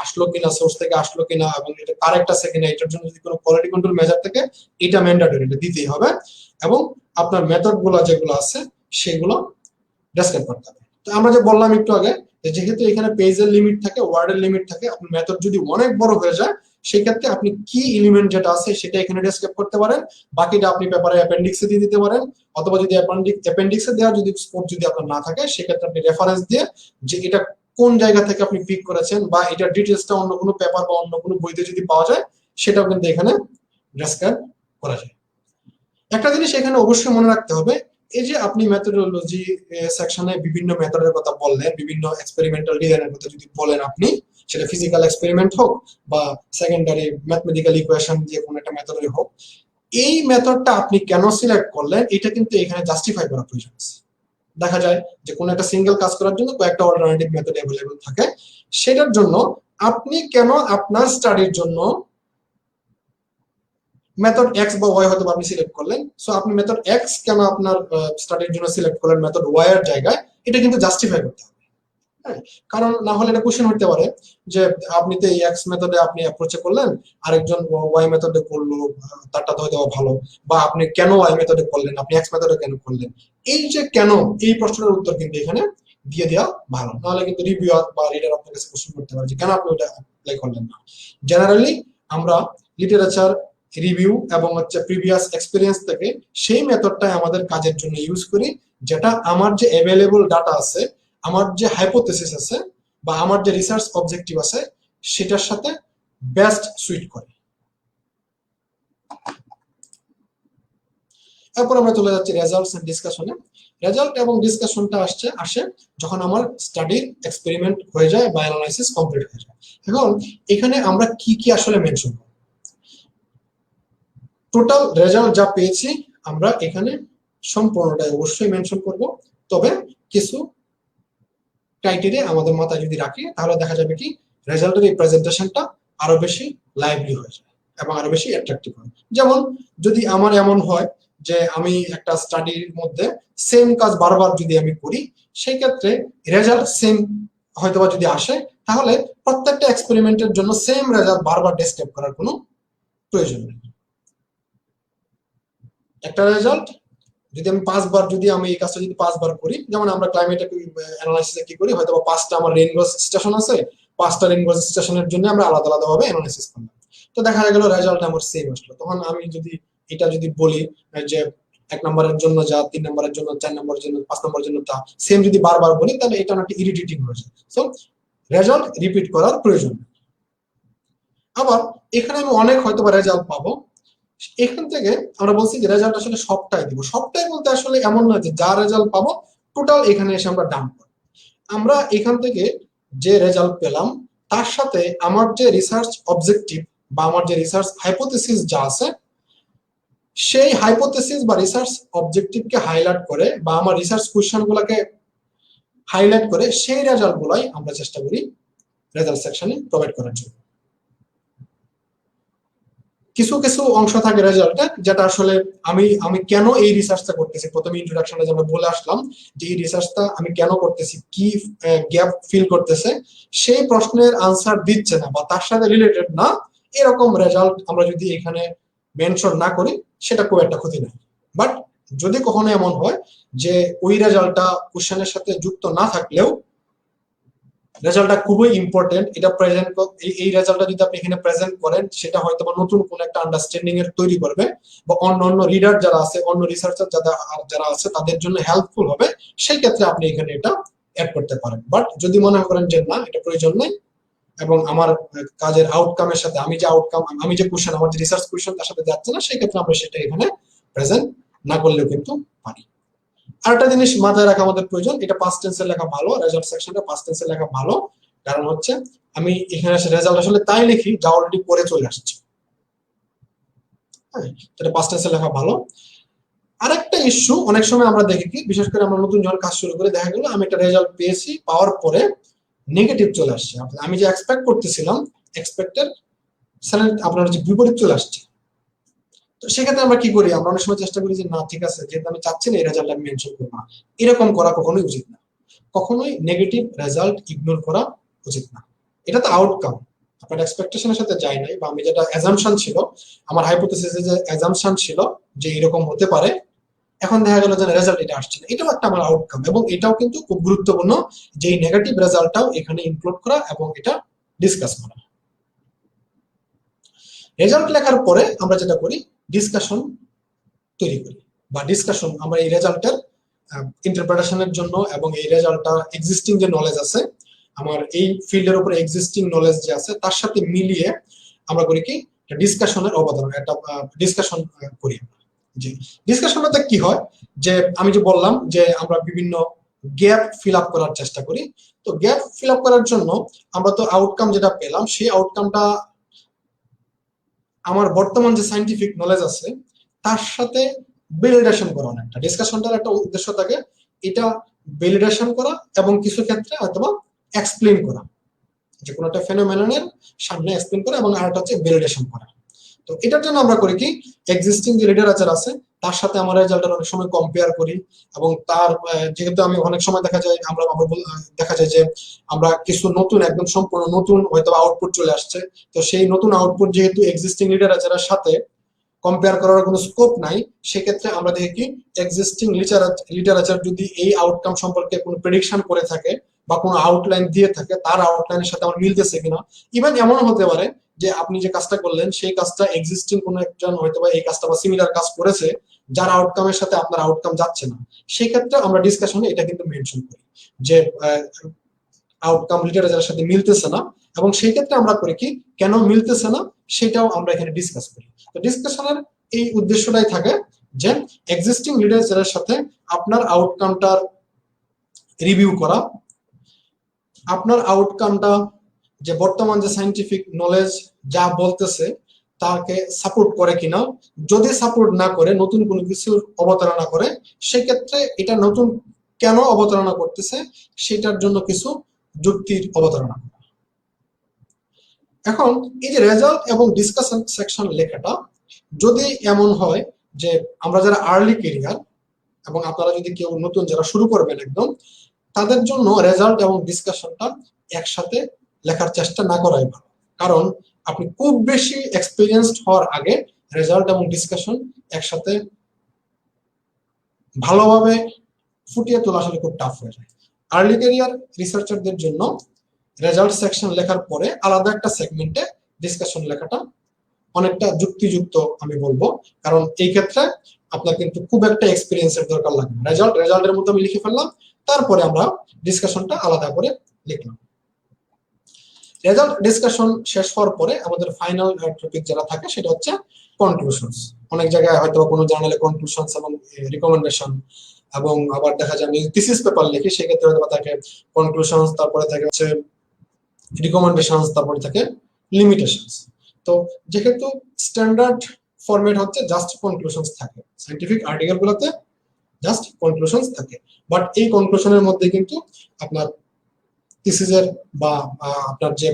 আসলো কিনা, সোর্স থেকে আসলো কিনা এবং এটা কারেক্ট আছে কিনা, এটার জন্য যদি কোনো কোয়ালিটি কন্ট্রোল মেজার থাকে এটা ম্যান্ডেটরি, এটা দিতেই হবে। এবং আপনার মেথড গুলো যেগুলো আছে সেগুলো ডেসক্রাইব করতে হবে। তো আমরা যে বললাম একটু আগে যে যেহেতু এখানে পেজের লিমিট থাকে, ওয়ার্ডের লিমিট থাকে, আপনার মেথড যদি অনেক বড় হয়ে যায় সেই ক্ষেত্রে আপনি কি এলিমেন্ট যেটা আছে সেটা এখানে ডেসক্রাইব করতে পারেন, বাকিটা আপনি পেপারে অ্যাপেন্ডিক্সে দিয়ে দিতে পারেন, অথবা যদি অ্যাপেন্ডিক্সে দেওয়ার যদি স্কোপ যদি আপনার না থাকে সেক্ষেত্রে আপনি রেফারেন্স দিয়ে যে এটা কোন জায়গা থেকে আপনি পিক করেছেন বা এটার ডিটেলসটা অন্য কোনো পেপার বা অন্য কোনো বইতে যদি পাওয়া যায় সেটাও কিন্তু এখানে ডেসক্রাইব করা যায়। একটা জিনিস এখানে অবশ্যই মনে রাখতে হবে, এই যে আপনি মেথোডোলজি সেকশনে বিভিন্ন মেথডের কথা বললেন, বিভিন্ন এক্সপেরিমেন্টাল ডিজাইনের কথা যদি বলেন আপনি, সেটা ফিজিক্যাল এক্সপেরিমেন্ট হোক বা সেকেন্ডারি ম্যাথমেটিক্যাল ইকুয়েশন যে কোনো একটা মেথডে হোক, এই মেথডটা আপনি কেন সিলেক্ট করলেন এটা কিন্তু এখানে জাস্টিফাই করা প্রয়োজন আছে। দেখা যায় যে কোনো একটা সিঙ্গেল কাজ করার জন্য কয়েকটা অল্টারনেটিভ মেথড অ্যাভেলেবল থাকে, সেটার জন্য আপনি কেন আপনার স্টাডির জন্য মেথড এক্স বা ওয়াই হয়তো আপনি সিলেক্ট করলেন, সো আপনি মেথড এক্স কেন আপনার স্টাডির জন্য সিলেক্ট করলেন মেথড ওয়াই এর জায়গায়, এটা কিন্তু জাস্টিফাই করতে হবে। হ্যাঁ, কারণ না হলে এটা কোশ্চেন হতে পারে যে আপনি তো এই এক্স মেথডে আপনি অ্যাপ্রোচে করলেন, আরেকজন ওয়াই মেথডে করলো, তারটা তো হয়তো ভালো, বা আপনি কেন ওয়াই মেথডে করলেন, আপনি এক্স মেথডে কেন করলেন, এই যে কেন, এই প্রশ্নের উত্তর কিন্তু এখানে দিয়ে দেওয়া ভালো। নাহলে কিন্তু রিভিউয়ার বা রিডার আপনার কাছে কোশ্চেন করতে পারে যে কেন আপনি ওটা অ্যাপ্লাই করলেন না। জেনারেলি আমরা লিটারেচার রিভিউ এবং হচ্ছে প্রিভিয়াস এক্সপেরিয়েন্স থেকে সেই মেথডটাই আমাদের কাজের জন্য ইউজ করি, যেটা আমার যে অ্যাভেলেবল ডাটা আছে, আমার যে হাইপোথেসিস আছে বা আমার যে রিসার্চ অবজেক্টিভ আছে সেটার সাথে বেস্ট সুইট করে। এরপর আমরা চলে যাচ্ছি রেজাল্টস এন্ড ডিসকাশনে। রেজাল্ট এবং ডিসকাশনটা আসে যখন আমার স্টাডির এক্সপেরিমেন্ট হয়ে যায় বা অ্যানালাইসিস কমপ্লিট হয়ে যায়। এখন এখানে আমরা কি কি আসলে মেনশন করব, টোটাল রেজাল্ট যা পেয়েছি আমরা এখানে সম্পূর্ণটাই অবশ্যই মেনশন করব, তবে কিছু ক্রাইটেরিয়া আমাদের মাথায় যদি রাখি তাহলে দেখা যাবে কি রেজাল্টের এই প্রেজেন্টেশনটা আরো বেশি লাইভলি হয়ে যায় এবং আরো বেশি অ্যাট্রাকটিভ হয়। যেমন যদি আমার এমন হয় যে আমি একটা স্টাডির মধ্যে সেম কাজ বারবার যদি আমি করি, সেই ক্ষেত্রে রেজাল্ট সেম হয়তোবা যদি আসে, তাহলে প্রত্যেকটা এক্সপেরিমেন্টের জন্য সেম রেজাল্ট বারবার ডেসক্রাইব করার কোনো প্রয়োজন নেই। একটা রেজাল্ট যদি আমি 5 বার যদি আমি এই কাজটা যদি 5 বার করি, যেমন আমরা ক্লাইমেট অ্যানালাইসিসে কি করি, হয়তো 5টা আমার রেইনবো স্টেশন আছে, 5টা রেইনবো স্টেশনের জন্য আমরা আলাদা আলাদা ভাবে অ্যানালাইসিস করলাম, তো দেখা গেল রেজাল্ট আমার সেম আসলো। তখন আমি যদি এটা যদি বলি যে 1 নম্বরের জন্য যা, 3 নম্বরের জন্য, 4 নম্বরের জন্য, 5 নম্বরের জন্য তা, সেম যদি বারবার বলি তাহলে এটা অনেকটা ইরিটেটিং হয়ে যায়। সো রেজাল্ট রিপিট করার প্রয়োজন। আবার এখানে আমি অনেক হয়তো রেজাল্ট পাবো, এখান থেকে আমরা বলছি যে রেজাল্ট আসলে সবটাই দিব। সবটাই বলতে আসলে এমন না যে যা রেজাল্ট পাবো টোটাল এখানে এসে আমরা ডাম্প করব। আমরা এখান থেকে যে রেজাল্ট পেলাম তার সাথে আমার যে রিসার্চ অবজেক্টিভ বা আমার যে রিসার্চ হাইপোথেসিস যা আছে, সেই হাইপোথেসিস বা রিসার্চ অবজেক্টিভকে হাইলাইট করে বা আমার রিসার্চ কোয়েশ্চেনগুলোকে হাইলাইট করে সেই রেজাল্টগুলাই আমরা চেষ্টা করি রেজাল্ট সেকশনে প্রোভাইড করার জন্য। কিছু কিছু অংশ থাকে রেজাল্টে যেটা আসলে আমি কেন এই রিসার্চটা করতেছি, প্রথমে ইন্ট্রোডাকশনে যে আমরা বলে আসলাম যে এই রিসার্চটা আমি কেন করতেছি, কি গ্যাপ ফিল করতেছে, সেই প্রশ্নের আনসার দিচ্ছে না বা তার সাথে রিলেটেড না, এরকম রেজাল্ট আমরা যদি এখানে মেনশন না করি সেটা খুব একটা ক্ষতি নয়। বাট যদি কখনো এমন হয় যে ওই রেজাল্টটা কোশ্চেনের সাথে যুক্ত না থাকলেও রেজাল্টটা খুবই ইম্পর্টেন্ট, এটা প্রেজেন্ট, এই রেজাল্টটা যদি আপনি এখানে প্রেজেন্ট করেন সেটা হয়তো বা নতুন কোন একটা আন্ডারস্ট্যান্ডিং এর তৈরি করবে, বা অন্য অন্য রিডার যারা আছে, অন্য রিসার্চার যারা আছে তাদের জন্য হেল্পফুল হবে, সেই ক্ষেত্রে আপনি এখানে এটা অ্যাড করতে পারেন। বাট যদি মনে করেন যে না, এটা প্রয়োজন নেই এবং আমার কাজের আউটকামের সাথে আমি যে কোশ্চেন, আমার যে রিসার্চ কোশ্চেন তার সাথে যাচ্ছে না, সেই ক্ষেত্রে আমরা সেটা এখানে প্রেজেন্ট না করলেও কিন্তু পারি। আরেকটা জিনিস মাথায় রাখা আমাদের প্রয়োজন, এটা পাস্ট টেন্সে লেখা ভালো, রেজাল্ট সেকশনটা পাস্ট টেন্সে লেখা ভালো, কারণ হচ্ছে আমি এখানে রেজাল্ট আসলে তাই লিখি যা অলরেডি পরে চলে আসছে। হ্যাঁ, এটা পাস্ট টেন্সে লেখা ভালো। আরেকটা ইস্যু অনেক সময় আমরা দেখি কি, বিশেষ করে আমরা নতুন যখন কাজ শুরু করে দেখা গেল আমি একটা রেজাল্ট পেয়েছি, পাওয়ার পরে নেগেটিভ চলে আসছে, আমি যে এক্সপেক্ট করতেছিলাম এক্সপেক্টেড আপনার হচ্ছে বিপরীত চলে আসছে। তো সেক্ষেত্রে আমরা কি করি, আমরা অনেক সময় চেষ্টা করি যে না ঠিক আছে, যেহেতু আমি চাচ্ছি না এই রেজাল্ট আমি মেনশন করবো না, এরকম করা কখনোই উচিত না। কখনোই নেগেটিভ রেজাল্ট ইগনোর করা উচিত না। এটা তো আউটকাম, আপনার এক্সপেকটেশনের সাথে যায় নাই, বা আমি যেটা অ্যাজাম্পশন ছিল, আমার হাইপোথিসিসে যে অ্যাজাম্পশন ছিল যে এরকম হতে পারে, এখন দেখা গেল যে রেজাল্ট এটা আসছে না, এটাও একটা আমার আউটকাম, এবং এটাও কিন্তু খুব গুরুত্বপূর্ণ যে এই নেগেটিভ রেজাল্টটাও এখানে ইনক্লুড করা এবং এটা ডিসকাস করা। রেজাল্ট লেখার পরে আমরা যেটা করি, ডিসকাশন তৈরি করি, বা ডিসকাশন আমরা এই রেজাল্টের ইন্টারপ্রিটেশনের জন্য এবং এই রেজাল্টটা এক্সিস্টিং যে নলেজ আছে, আমার এই ফিল্ডের উপরে এক্সিস্টিং নলেজ যে আছে তার সাথে মিলিয়ে আমরা করি কি ডিসকাশনের অবদান, একটা ডিসকাশন করি। জি, ডিসকাশনটাতে কি হয় যে আমি যে বললাম যে আমরা বিভিন্ন গ্যাপ ফিল আপ করার চেষ্টা করি। তো গ্যাপ ফিল আপ করার জন্য আমরা তো আউটকাম যেটা পেলাম, সেই আউটকামটা আমার বর্তমান যে সায়েন্টিফিক নলেজ আছে তার সাথে ভ্যালিডেশন করা। অনেকটা ডিসকাশনটার একটা উদ্দেশ্য থাকে এটা ভ্যালিডেশন করা এবং কিছু ক্ষেত্রে অথবা এক্সপ্লেইন করা, যে কোনো একটা ফেনোমেননের সামনে এক্সপ্লেইন করা, এবং আরেকটা হচ্ছে ভ্যালিডেশন করা। তো এটার জন্য আমরা করি কি, এক্সিস্টিং যে লিটারেচার আছে তার সাথে আমরা রেজাল্টের অনেক সময় কম্পেয়ার করি, এবং তার যেহেতু আমি অনেক সময় দেখা যায় দেখা যায় যে আমরা কিছু নতুন, একদম সম্পূর্ণ নতুন হয়তো আউটপুট চলে আসছে, তো সেই নতুন আউটপুট যেহেতু এক্সিস্টিং লিটারেচারের সাথে কম্পেয়ার করার কোনো স্কোপ নাই, সেক্ষেত্রে আমরা দেখি কি এক্সিস্টিং লিটারেচার যদি এই আউটকাম সম্পর্কে কোনো প্রেডিকশন করে থাকে বা কোনো আউটলাইন দিয়ে থাকে, তার আউটলাইনের সাথে আমার মিলতেছে কিনা। ইভেন এমনও হতে পারে যে আপনি যে কাজটা করলেন সেই কাজটা এক্সিস্টিং কোনো একজন হয়তো বা এই কাজটা বা সিমিলার কাজ করেছে, যার আউটকামের সাথে আপনার আউটকাম যাচ্ছে না, সেই ক্ষেত্রে আমরা ডিসকাশনে এটা কিন্তু মেনশন করি যে আউটকাম লিটারেচারের সাথে মিলতেছে না, এবং সেই ক্ষেত্রে আমরা করি কি কেন মিলতেছে না সেটাও আমরা এখানে ডিসকাস করি। তো ডিসকাশনের এই উদ্দেশ্যটাই থাকে যে এক্সিস্টিং লিটারেচারের সাথে আপনার আউটকামটার রিভিউ করা, আপনার আউটকামটা যে বর্তমান যে সায়েন্টিফিক নলেজ যা বলতেছে তাকে সাপোর্ট করে কিনা, যদি সাপোর্ট না করে, নতুন কোনো কিছু অবতারণা করে, সেক্ষেত্রে এটা নতুন কেন অবতারণা করতেছে সেটার জন্য কিছু যুক্তির অবতারণা। এখন এই যে রেজাল্ট এবং ডিসকাশন সেকশন লেখাটা যদি এমন হয় যে আমরা যারা আর্লি ক্যারিয়ার এবং আপনারা যদি কেউ নতুন যারা শুরু করবেন একদম, তাদের জন্য রেজাল্ট এবং ডিসকাশনটা একসাথে লেখার চেষ্টা না করাই ভালো, কারণ আপনি খুব বেশি এক্সপিরিয়েন্সড হওয়ার আগে রেজাল্ট এবং ডিসকাশন একসাথে ভালোভাবে ফুটিয়ে তোলা আসলে খুব টাফ হয়ে যায়। আর্লি ক্যারিয়ার রিসার্চারদের জন্য রেজাল্ট সেকশন লেখার পরে আলাদা একটা সেগমেন্টে ডিসকাশন লেখাটা অনেকটা যুক্তিযুক্ত আমি বলবো, কারণ এই ক্ষেত্রে আপনার কিন্তু খুব একটা এক্সপিরিয়েন্সের দরকার লাগে না। রেজাল্টের মধ্যে আমি লিখে ফেললাম, তারপরে আমরা ডিসকাশনটা আলাদা করে লিখলাম। রেজাল্ট ডিসকাশন শেষ হওয়ার পরে আমাদের ফাইনাল টপিক যেটা থাকে সেটা হচ্ছে কনক্লুশনস। অনেক জায়গায় হয়তো কোনো জার্নালে কনক্লুশনস এবং রিকমেন্ডেশন, এবং আবার দেখা যায় আমি থিসিস পেপার লিখি সেক্ষেত্রে হয়তো থাকে কনক্লুশনস, তারপরে থাকে হচ্ছে রিকমেন্ডেশনস, তারপরে থাকে লিমিটেশনস। তো যেহেতু স্ট্যান্ডার্ড ফরম্যাট হচ্ছে জাস্ট কনক্লুশনস থাকে, সায়েন্টিফিক আর্টিকেল গুলোতে জাস্ট কনক্লুশনস থাকে, বাট এই কনক্লুশনের মধ্যে কিন্তু আপনার থিসিসের বা আপনার যে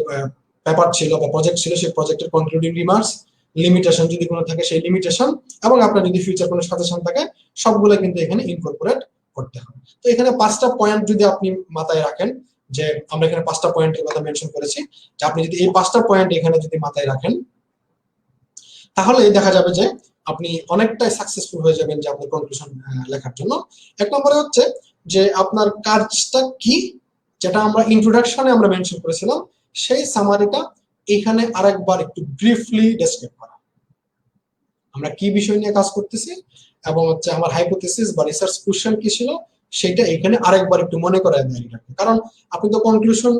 পেপার ছিল বা প্রজেক্ট ছিল সেই প্রজেক্টের কনক্লুডিং রিমার্কস, লিমিটেশন যদি কোনো থাকে সেই লিমিটেশন, এবং আপনার যদি ফিউচার কোনো সাজেশন থাকে সবগুলো কিন্তু এখানে ইনকর্পোরেট করতে হবে। তো এখানে 5টা পয়েন্ট যদি আপনি মাথায় রাখেন, যে আমরা এখানে 5টা পয়েন্টের কথা মেনশন করেছি, যে আপনি যদি এই 5টা পয়েন্ট এখানে যদি মাথায় রাখেন, তাহলে দেখা যাবে যে আপনি অনেকটাই সাকসেসফুল হয়ে যাবেন যে আপনার কনক্লুশন লেখার জন্য। এক নম্বরে হচ্ছে যে আপনার কাজটা কি, যেটা আমরা ইন্ট্রোডাকশনে আমরা মেনশন করেছিলাম, সেই সামারিটা এখানে আরেকবার একটু ব্রিফলি ডেসক্রাইব করা, আমরা কি বিষয় নিয়ে কাজ করতেছি এবং হচ্ছে আমার হাইপোথিসিস বা রিসার্চ কোশ্চেন কি ছিল সেটা এখানে আরেকবার একটু মনে করায় দেয় এটাকে। কারণ আপনি তো কনক্লুশন,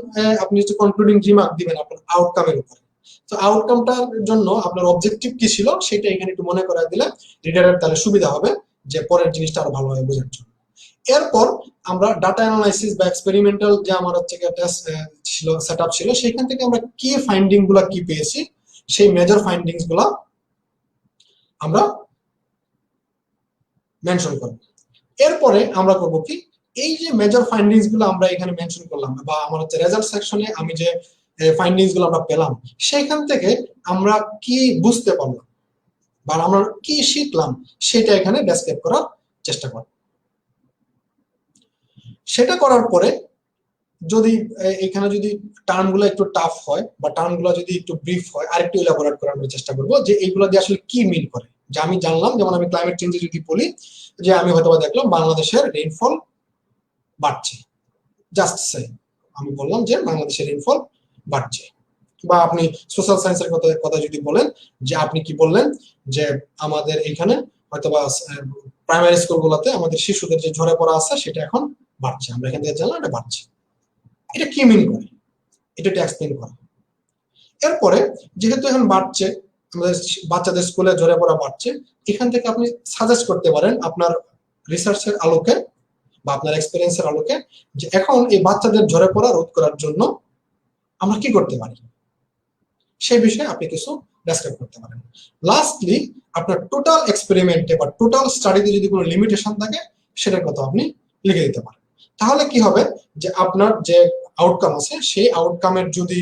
আপনি হচ্ছে কনক্লুডিং রিমার্ক দিবেন আপনার আউটকামের উপরে, তো আউটকামটার জন্য আপনার অবজেক্টিভ কি ছিল সেটা এখানে একটু মনে করায় দিলে রিডারের তাহলে সুবিধা হবে যে পরের জিনিসটা আরো ভালোভাবে বোঝার জন্য। এরপর আমরা ডাটা অ্যানালাইসিস বা এক্সপেরিমেন্টাল যে আমার হচ্ছে টেস্ট ছিল, সেটআপ ছিল, সেখান থেকে আমরা কি ফাইন্ডিং গুলা কি পেয়েছি সেই মেজর ফাইন্ডিংস গুলা আমরা মেনশন করব। এরপরে আমরা করব কি, এই যে মেজর ফাইন্ডিংস গুলো আমরা এখানে মেনশন করলাম বা আমার হচ্ছে রেজাল্ট সেকশনে আমি যে ফাইন্ডিংস গুলো আমরা পেলাম সেখান থেকে আমরা কি বুঝতে পারলাম বা আমরা কি শিখলাম সেটা এখানে ডেসক্রাইব করার চেষ্টা করব। সেটা করার পরে যদি এখানে যদি টার্মগুলো একটু টাফ হয় বা টার্মগুলো যদি একটু ব্রিফ হয় আরেকটু এলাবোরেট করার আমরা চেষ্টা করব যে এইগুলো দিয়ে আসলে কি মিন করে। যে আমি জানলাম, যেমন আমি ক্লাইমেট চেঞ্জে যদি বলি যে আমি হয়তো দেখলাম বাংলাদেশের রেইনফল বাড়ছে, জাস্ট সে আমি বললাম যে বাংলাদেশের রেইনফল বাড়ছে। বা আপনি সোশ্যাল সায়েন্সের কথা যদি বলেন যে আপনি কি বললেন যে আমাদের এখানে হয়তোবা প্রাইমারি স্কুলগুলোতে আমাদের শিশুদের যে ঝরে পড়া আছে সেটা এখন বাড়ছে, আমরা এখান থেকে জানলাম এটা বাড়ছে। এটা কি মিন করে, এটা এক্সপ্লেন করা। এরপরে যেহেতু এখন বাড়ছে, আমাদের বাচ্চাদের স্কুলে ঝরে পড়া বাড়ছে, এখান থেকে আপনি সাজেস্ট করতে পারেন আপনার রিসার্চের আলোকে বা আপনার এক্সপেরিয়েন্সের আলোকে যে এখন এই বাচ্চাদের ঝরে পড়া রোধ করার জন্য আমরা কি করতে পারি, সেই বিষয়ে আপনি কিছু ডেসক্রাইব করতে পারেন। লাস্টলি আপনার টোটাল এক্সপেরিমেন্টে বা টোটাল স্টাডিতে যদি কোনো লিমিটেশন থাকে সেটার কথা আপনি লিখে দিতে পারেন। তাহলে কি হবে যে আপনার যে আউটকাম আছে সেই আউটকামের যদি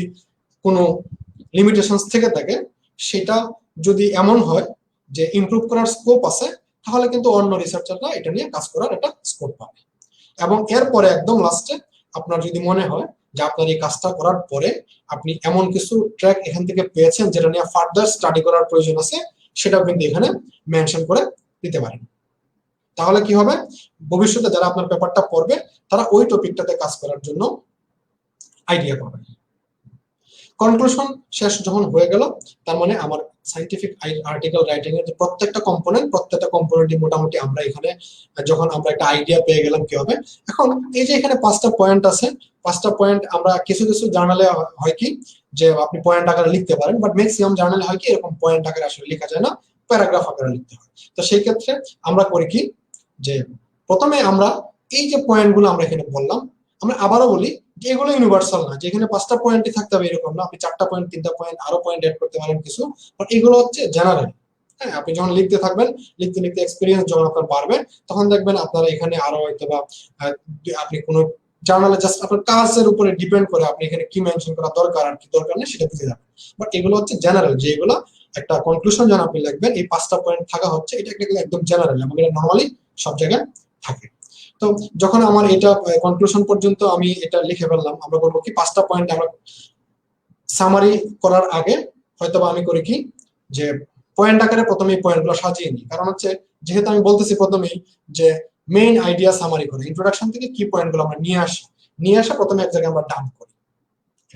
কোনো লিমিটেশনস থেকে থাকে সেটা যদি এমন হয় যে ইমপ্রুভ করার স্কোপ আছে, তাহলে কিন্তু অন্য রিসার্চাররা এটা নিয়ে কাজ করার একটা স্কোপ পাবে। এবং এরপরে একদম লাস্টে আপনার যদি মনে হয় যে আপনার এই কাজটা করার পরে আপনি এমন কিছু ট্র্যাক এখান থেকে পেয়েছেন যেটা নিয়ে ফার্দার স্টাডি করার প্রয়োজন আছে, সেটাও কিন্তু এখানে মেনশন করে দিতে পারেন। তাহলে কি হবে, ভবিষ্যতে যারা আপনার পেপারটা পড়বে তারা ওই টপিকটাতে কাজ করার জন্য আইডিয়া পাবে। কনক্লুশন শেষ যখন হয়ে গেল, তার মানে আমার সায়েন্টিফিক আর্টিকেল রাইটিং এর যে প্রত্যেকটা কম্পোনেন্টই মোটামুটি আমরা এখানে যখন আমরা একটা আইডিয়া পেয়ে গেলাম কি হবে। এখন এই যে এখানে 5টা পয়েন্ট আছে, 5টা পয়েন্ট আমরা কিছু কিছু জার্নালে হয় কি যে আপনি পয়েন্ট আকারে লিখতে পারেন, বাট ম্যাক্সিমাম জার্নালে হয় কি এরকম পয়েন্ট আকারে আসলে লেখা যায় না, প্যারাগ্রাফ আকারে লিখতে হয়। তো সেই ক্ষেত্রে আমরা করি কি যে প্রথমে আমরা এই যে পয়েন্টগুলো আমরা এখানে বললাম, আমরা আবারও বলি যে এগুলো ইউনিভার্সাল না, যেখানে 5টা পয়েন্টই থাকতে হবে এরকম না, আপনি 4টা পয়েন্ট 3টা পয়েন্ট আরো পয়েন্ট এড করতে পারেন কিছু, বাট এগুলো হচ্ছে জেনারেল। হ্যাঁ, আপনি যখন লিখতে থাকবেন, লিখতে লিখতে এক্সপিরিয়েন্স যখন আপনার বাড়বে তখন দেখবেন আপনারা এখানে আরো হয়তো বা আপনি কোনো জার্নালে জাস্ট আপনার কাজের উপরে ডিপেন্ড করে আপনি এখানে কি মেনশন করা দরকার আর কি দরকার নেই সেটা বুঝে যাবেন। বাট এগুলো হচ্ছে জেনারেল, যেগুলো একটা কনক্লুশন যখন আপনি লিখবেন এই 5টা পয়েন্ট থাকা হচ্ছে এটা একদম জেনারেল এবং এটা নর্মালি সব জায়গায় থাকে। তো যখন আমার এটা কনক্লুশন পর্যন্ত আমি এটা লিখে ফেললাম, আমরা বলবো কি 5টা পয়েন্ট আমরা সামারি করার আগে হয়তো আমি করি কি যে পয়েন্ট আকারে প্রথমে পয়েন্টগুলো সাজিয়ে নিই। কারণ হচ্ছে যেহেতু আমি বলতেছি প্রথমেই যে মেইন আইডিয়া সামারি করে ইন্ট্রোডাকশন থেকে কি পয়েন্টগুলো আমরা নিয়ে আসা প্রথমে এক জায়গায় আমরা ডাম্প করি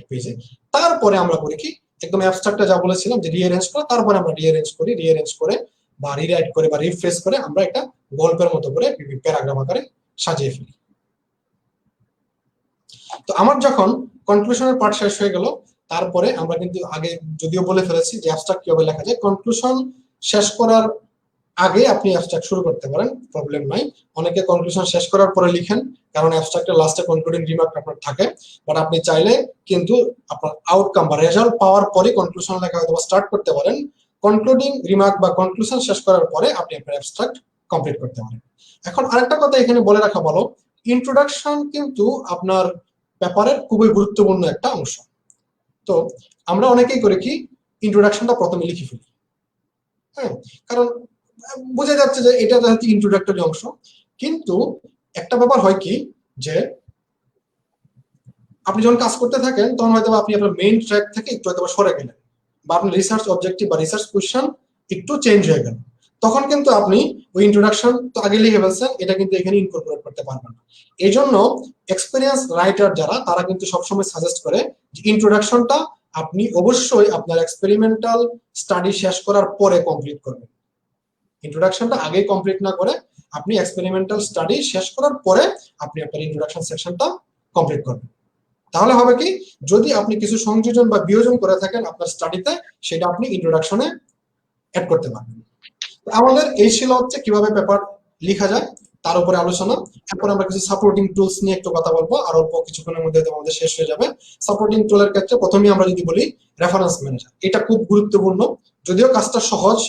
পেজে, তারপরে আমরা করি কি একদম অ্যাবস্ট্রাক্টে যা বলেছিলাম যে রিঅ্যারেঞ্জ করা, তারপরে আমরা রিঅ্যারেঞ্জ করে বা রিরাইট করে বা রিফ্রেশ করে আমরা একটা গল্পের মতো করে প্যারাগ্রাফ আকারে সাজিয়ে ফেলি। তো আমার যখন কনক্লুশনের পার্ট শেষ হয়ে গেল, তারপরে আমরা কিন্তু আগে যদিও বলে ফেলেছি যে অ্যাবস্ট্রাক্ট কিভাবে লেখা যায়। কনক্লুশন শেষ করার আগে আপনি অ্যাবস্ট্রাক্ট শুরু করতে পারেন, প্রবলেম নাই। অনেকে কনক্লুশন শেষ করার পরে লিখেন কারণ অ্যাবস্ট্রাক্টের লাস্টে কনক্লুডিং রিমার্ক আপনার থাকে, বাট আপনি চাইলে কিন্তু আপনার আউটকাম বা রেজাল্ট পাওয়ার পরে কনক্লুশন লেখা হয়তো স্টার্ট করতে পারেন। কনক্লুডিং রিমার্ক বা কনক্লুশন শেষ করার পরে আপনি আপনার অ্যাবস্ট্রাক্ট কমপ্লিট করতে পারেন। এখন আরেকটা কথা এখানে বলে রাখা ভালো, ইন্ট্রোডাকশন কিন্তু আপনার পেপারের খুবই গুরুত্বপূর্ণ একটা অংশ। তো আমরা অনেকেই করি কি ইন্ট্রোডাকশনটা প্রথমে লিখে ফেলি, হ্যাঁ, কারণ বোঝা যাচ্ছে যে এটা তো হচ্ছে ইন্ট্রোডাক্টরি অংশ। কিন্তু একটা ব্যাপার হয় কি যে আপনি যখন কাজ করতে থাকেন তখন হয়তো আপনি আপনার মেইন ট্র্যাক থেকে একটু হয়তো সরে গেলেন বা আপনার রিসার্চ অবজেক্টিভ বা রিসার্চ কোয়েশ্চন একটু চেঞ্জ হয়ে গেল, তখন কিন্তু আপনি ওই ইন্ট্রোডাকশন তো আগে লিখে ফেলছেন, এটা কিন্তু এখানে ইনকর্পোরেট করতে পারবেন না। এই জন্য এক্সপিরিয়েন্স রাইটার যারা, তারা কিন্তু সবসময় সাজেস্ট করে যে ইন্ট্রোডাকশনটা আপনি অবশ্যই আপনার এক্সপেরিমেন্টাল স্টাডি শেষ করার পরে কমপ্লিট করবেন। ইন্ট্রোডাকশনটা আগে কমপ্লিট না করে আপনি এক্সপেরিমেন্টাল স্টাডি শেষ করার পরে আপনি আপনার ইন্ট্রোডাকশন সেকশনটা কমপ্লিট করবেন। তাহলে হবে কি, যদি আপনি কিছু সংযোজন বা বিয়োজন করে থাকেন আপনার স্টাডিতে, সেটা আপনি ইন্ট্রোডাকশনে অ্যাড করতে পারবেন। আমাদের এই ছিল হচ্ছে কিভাবে পেপার লেখা যায় তার উপরে আলোচনা। এরপর আমরা কিছু সাপোর্টিং টুলস নিয়ে একটু কথা বলবো, আর অল্প কিছুক্ষণের মধ্যে আমাদের শেষ হয়ে যাবে। সাপোর্টিং টুলের ক্ষেত্রে প্রথমেই আমরা যদি বলি রেফারেন্স ম্যানেজার, এটা খুব গুরুত্বপূর্ণ। যদিও কাজটা সহজ,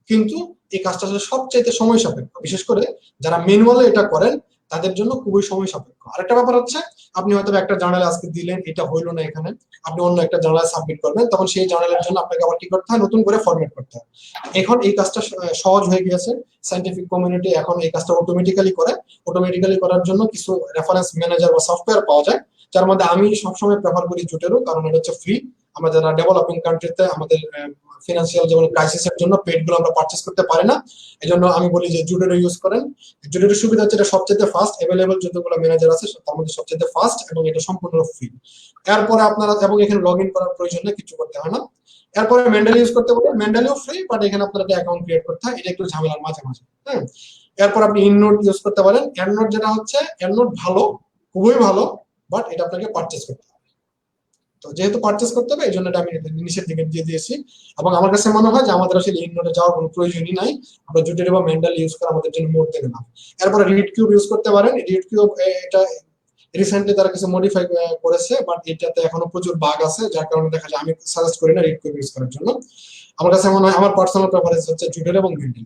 কিন্তু এই কাজটা আসলে সবচাইতে সময় সাপেক্ষ, বিশেষ করে যারা ম্যানুয়ালে এটা করেন তাদের জন্য খুবই সময় সাপেক্ষ। আরেকটা ব্যাপার হচ্ছে, আপনি হয়তো একটা জার্নালে আজকে দিলেন, এটা হইলো না এখানে, আপনি অন্য একটা জার্নালে সাবমিট করবেন, তখন সেই জার্নালের জন্য আপনাকে আবার কি করতে হয়, নতুন করে ফরম্যাট করতে হয়। এখন এই কাজটা সহজ হয়ে গিয়েছে, সায়েন্টিফিক কমিউনিটি এখন এই কাজটা অটোমেটিক্যালি করে। অটোমেটিক্যালি করার জন্য কিছু রেফারেন্স ম্যানেজার বা সফটওয়্যার পাওয়া যায়, যার মধ্যে আমি সবসময় প্রেফার করি জুটেরও, কারণ এটা হচ্ছে ফ্রি। আমরা যারা ডেভেলপিং কান্ট্রিতে আমাদের ফিনান্সিয়াল যেমন ক্রাইসিসের জন্য পেড গুলো আমরা পারচেস করতে পারি না, এই জন্য আমি বলি যে জুডেরো ইউজ করেন। জুডেরো সুবিধা হচ্ছে এটা সবচেয়ে ফাস্ট অ্যাভেলেবল, যতগুলো ম্যানেজার আছে তার মধ্যে সবচেয়ে ফাস্ট, এবং এটা সম্পূর্ণ ফ্রি। এরপরে আপনারা, এবং এখানে লগ ইন করার প্রয়োজন নেই, কিছু করতে হয় না। এরপরে মেন্ডালি ইউজ করতে পারেন, মেন্ডালিও ফ্রি, বাট এখানে আপনার একটা অ্যাকাউন্ট ক্রিয়েট করতে হয়, এটা একটু ঝামেলার মাঝে মাঝে। হ্যাঁ, এরপর আপনি ইননোট ইউজ করতে পারেন। এন্ডনোট যেটা হচ্ছে, এন্ডনোট ভালো, খুবই ভালো, বাট এটা আপনাকে পারচেস করতে হবে। তো যেহেতু পারচেস করতে হবে, এই জন্য এটা আমি নিচের দিকে দিয়ে দিয়েছি। এবং আমার কাছে মনে হয় যে আমাদের আসলে ইননোটে যাওয়ার কোনো প্রয়োজনই নাই, আমরা জুটের বা মেন্ডাল ইউজ করা আমাদের জন্য মোর দেবে না। এরপরে রিড কিউব ইউজ করতে পারেন। রিড কিউব এটা রিসেন্টলি তারা কিছু মডিফাই করেছে, বাট এটাতে এখনো প্রচুর বাগ আছে, যার কারণে দেখা যায় আমি সাজেস্ট করি না রিড কিউব ইউজ করার জন্য। আমার কাছে মনে হয়, আমার পার্সোনাল প্রেফারেন্স হচ্ছে জুটের এবং মেন্ডাল,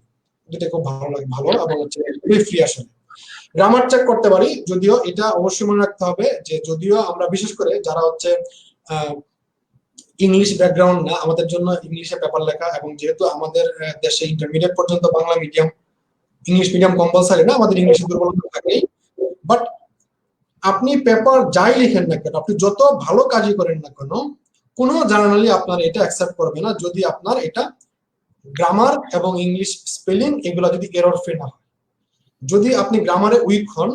দুটো খুব ভালো লাগে, ভালো এবং হচ্ছে খুবই ফ্রি আসলে। গ্রামার চেক করতে পারি, যদিও এটা অবশ্যই মনে রাখতে হবে যে যদিও আমরা বিশেষ করে যারা হচ্ছে ইংলিশ ব্যাকগ্রাউন্ড না, আমাদের জন্য ইংলিশে পেপার লেখা, এবং যেহেতু আমাদের দেশে ইন্টারমিডিয়েট পর্যন্ত Bangla medium, English medium compulsory না, আমাদের ইংলিশে দুর্বলতা থাকেই। বাট আপনি পেপার যাই লিখেন না কেন, আপনি যত ভালো কাজই করেন না কেন, কোনো জার্নালি আপনার এটা অ্যাকসেপ্ট করবে না যদি আপনার এটা গ্রামার এবং ইংলিশ স্পেলিং এগুলো যদি এরর ফ্রি না হয়। যদি আপনি গ্রামারে উইক হন,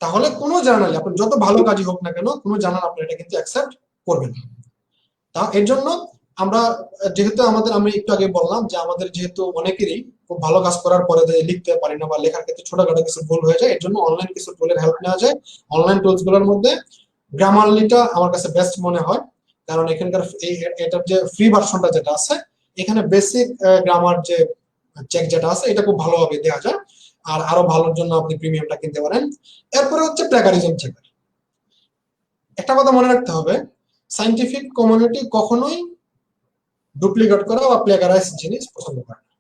তাহলে কোনো জার্নালি আপনার যত ভালো কাজই হোক না কেন, কোনো জার্নাল আপনার এটা কিন্তু অ্যাকসেপ্ট করবে না। তা এর জন্য আমরা, যেহেতু আমাদের, আমি একটু আগে বললাম যে আমাদের যেহেতু অনেকেরই খুব ভালো কাজ করার পরে লিখতে পারি না বা লেখার ক্ষেত্রে ছোটখাটো কিছু ভুল হয়ে যায়, এর জন্য অনলাইন কিছু টুলের হেল্প নেওয়া যায়। অনলাইন টুলস গুলোর মধ্যে গ্রামারলিটা আমার কাছে বেস্ট মনে হয়, কারণ এখানকার এটার যে ফ্রি ভার্সনটা যেটা আছে, এখানে বেসিক গ্রামার যে চেক যেটা আছে এটা খুব ভালোভাবে দেওয়া যায়। আর আরো ভালোর জন্য আপনি প্রিমিয়ামটা কিনতে পারেন। এরপরে হচ্ছে প্ল্যাগারিজম চেকার। একটা কথা মনে রাখতে হবে, সায়েন্টিফিক কমিউনিটি কখনোই ডুপ্লিকেট করা বা প্লেগারাইজ জিনিস পছন্দ করে না,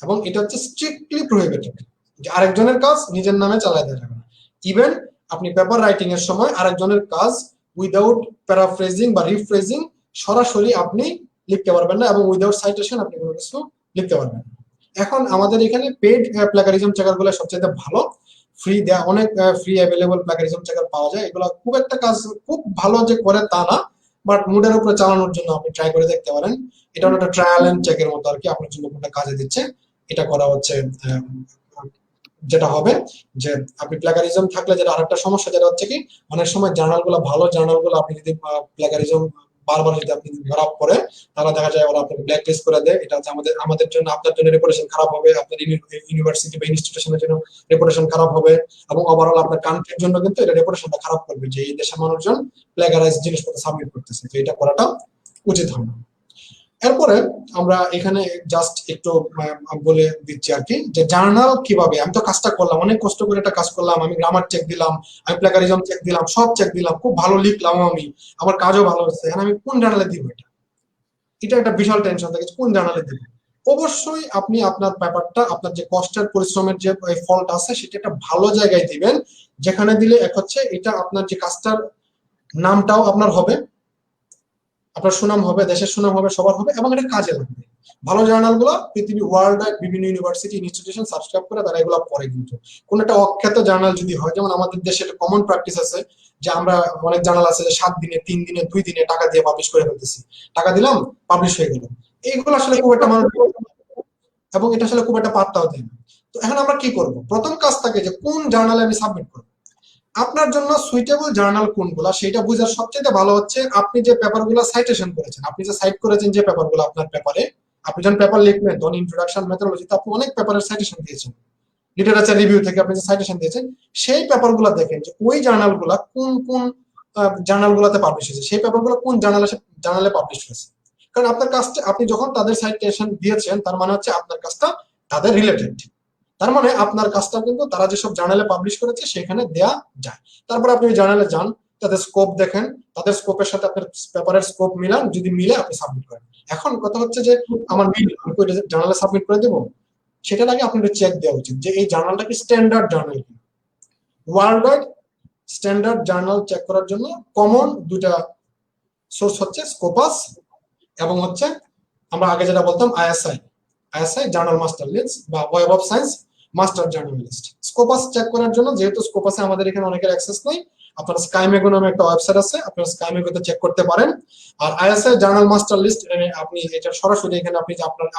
এবং এটা হচ্ছে স্ট্রিক্টলি প্রহিবিটেড, যে আরেকজনের কাজ নিজের নামে চালায় দেওয়া যাবে না। ইভেন আপনি পেপার রাইটিং এর সময় আরেকজনের কাজ উইদাউট প্যারাফ্রেজিং বা রিফ্রেজিং সরাসরি আপনি লিখতে পারবেন না, এবং উইদাউট সাইটেশন আপনি কোনো কিছু লিখতে পারবেন না। এখন আমাদের এখানে পেড প্ল্যাগারিজম চেকার গুলো সবচেয়ে ভালো, ফ্রি দেয়া অনেক ফ্রি অ্যাভেলেবল প্ল্যাগারিজম চেকার পাওয়া যায়। এগুলো খুব একটা কাজ খুব ভালো যে করে তা না, বাট মুডের উপরে চালানোর জন্য আপনি ট্রাই করে দেখতে পারেন। এটা একটা ট্রায়াল এন্ড চেকের মতো আর কি, আপনার জন্য কোনটা কাজে দিচ্ছে এটা করা হচ্ছে। যেটা হবে যে আপনি প্ল্যাগারিজম থাকলে যেটা আরেকটা সমস্যা, যেটা হচ্ছে কি অনেক সময় জার্নাল গুলো, ভালো জার্নাল গুলো আপনি যদি প্ল্যাগারিজম বারবার যদি আপনি ধরা পড়ে, তাহলে দেখা যায় ওরা আপনাকে ব্ল্যাক লিস্ট করে দেয়। এটা হচ্ছে আমাদের জন্য, আপনার জন্য রেপুটেশন খারাপ হবে, আপনার ইউনিভার্সিটি বা ইনস্টিটিউশনের জন্য রেপুটেশন খারাপ হবে, এবং ওভারঅল আপনার কান্ট্রির জন্য কিন্তু এটা রেপুটেশনটা খারাপ করবে যে এই দেশের মানুষজন প্ল্যাগারাইজ জিনিসপত্র সাবমিট করতেছে। তো এটা করাটা উচিত হয় না। এরপরে আমরা এখানে জাস্ট একটু বলে দিচ্ছি আর কি, যে জার্নাল কিভাবে, আমি তো কাজটা করলাম, অনেক কষ্ট করে একটা কাজ করলাম, আমি গ্রামার চেক দিলাম, আমি প্ল্যাগারিজম চেক দিলাম, সব চেক দিলাম, খুব ভালো লিখলাম, আমি আমার কাজও ভালো হচ্ছে, এখন আমি কোন জার্নালে দিব এটা? এটা একটা বিশাল টেনশন থাকে, কোন জার্নালে দিব। অবশ্যই আপনি আপনার ব্যাপারটা, আপনার যে কষ্টের পরিশ্রমের যে ফলটা আছে সেটা একটা ভালো জায়গায় দিবেন, যেখানে দিলে এক হচ্ছে এটা আপনার যে কাজটার নামটাও আপনার হবে, আপনার সুনাম হবে, দেশের সুনাম হবে, সবার হবে, এবং এটা কাজে লাগবে। ভালো জার্নাল গুলো পৃথিবী ওয়ার্ল্ড বিভিন্ন ইউনিভার্সিটি ইনস্টিটিউশন সাবস্ক্রাইব করে তারা এগুলো পড়ে। কিন্তু কোন একটা অখ্যাত জার্নাল যদি হয়, যেমন আমাদের দেশে একটা কমন প্র্যাকটিস আছে যে আমরা অনেক জার্নাল আছে যে 7 দিনে, 3 দিনে, 2 দিনে টাকা দিয়ে পাবলিশ করে ফেলতেছি, টাকা দিলাম পাবলিশ হয়ে গেল, এইগুলো আসলে খুব একটা মানুষ এবং এটা আসলে খুব একটা পাত্তাও দেয় না। তো এখন আমরা কি করব? প্রথম কাজ থাকে যে কোন জার্নালে আমি সাবমিট করব। আপনার জন্য সুইটেবল জার্নাল কোনগুলা সেটা বোঝার সবচেয়ে ভালো হচ্ছে আপনি যে পেপারগুলো সাইটেশন করেছেন, আপনি যে সাইট করেছেন যে পেপারগুলো আপনার পেপারে, আপনি যখন পেপার লিখবেন তখন ইন্ট্রোডাকশন মেথোডোলজিতে আপনি অনেক পেপারের সাইটেশন দিয়েছেন, লিটারেচার রিভিউ থেকে আপনি যে সাইটেশন দিয়েছেন সেই পেপারগুলো দেখেন যে ওই জার্নালগুলো কোন কোন জার্নালগুলোতে পাবলিশ হয়েছে, সেই পেপারগুলো কোন জার্নালে পাবলিশ হয়েছে। কারণ আপনার কাজটা, আপনি যখন তাদের সাইটেশন দিয়েছেন তার মানে হচ্ছে আপনার কাজটা তাদের রিলেটেড, তার মানে আপনার কাজটা কিন্তু তারা যেসব জার্নালে পাবলিশ করেছে সেখানে দেয়া যায়। তারপর আপনি ওই জার্নালে যান, তাদের স্কোপ দেখেন, তাদের স্কোপের সাথে আপনার পেপারের স্কোপ মিলান, যদি মিলে আপনি সাবমিট করেন। এখন কথা হচ্ছে যে আমার মিল, আমি জার্নালে সাবমিট করে দেবো, সেটার আগে আপনাদের চেক দেওয়া উচিত যে এই জার্নালটা কি স্ট্যান্ডার্ড জার্নাল কিনা। World wide standard journal check করার জন্য কমন দুটা সোর্স হচ্ছে স্কোপাস এবং হচ্ছে আমরা আগে যেটা বলতাম আইএসআই জার্নাল মাস্টার লিস্ট বা web of science master journal list. Scopus check করার জন্য, যেহেতু স্কোপাসে আমাদের এখানে অনেকের অ্যাক্সেস নেই, আপনার স্কাইমেগো নামে একটা ওয়েবসাইট আছে, আপনারা স্কাইমেগোতে চেক করতে পারেন। আর আইএসআই জার্নাল মাস্টার লিস্ট আপনি এটা সরাসরি এখানে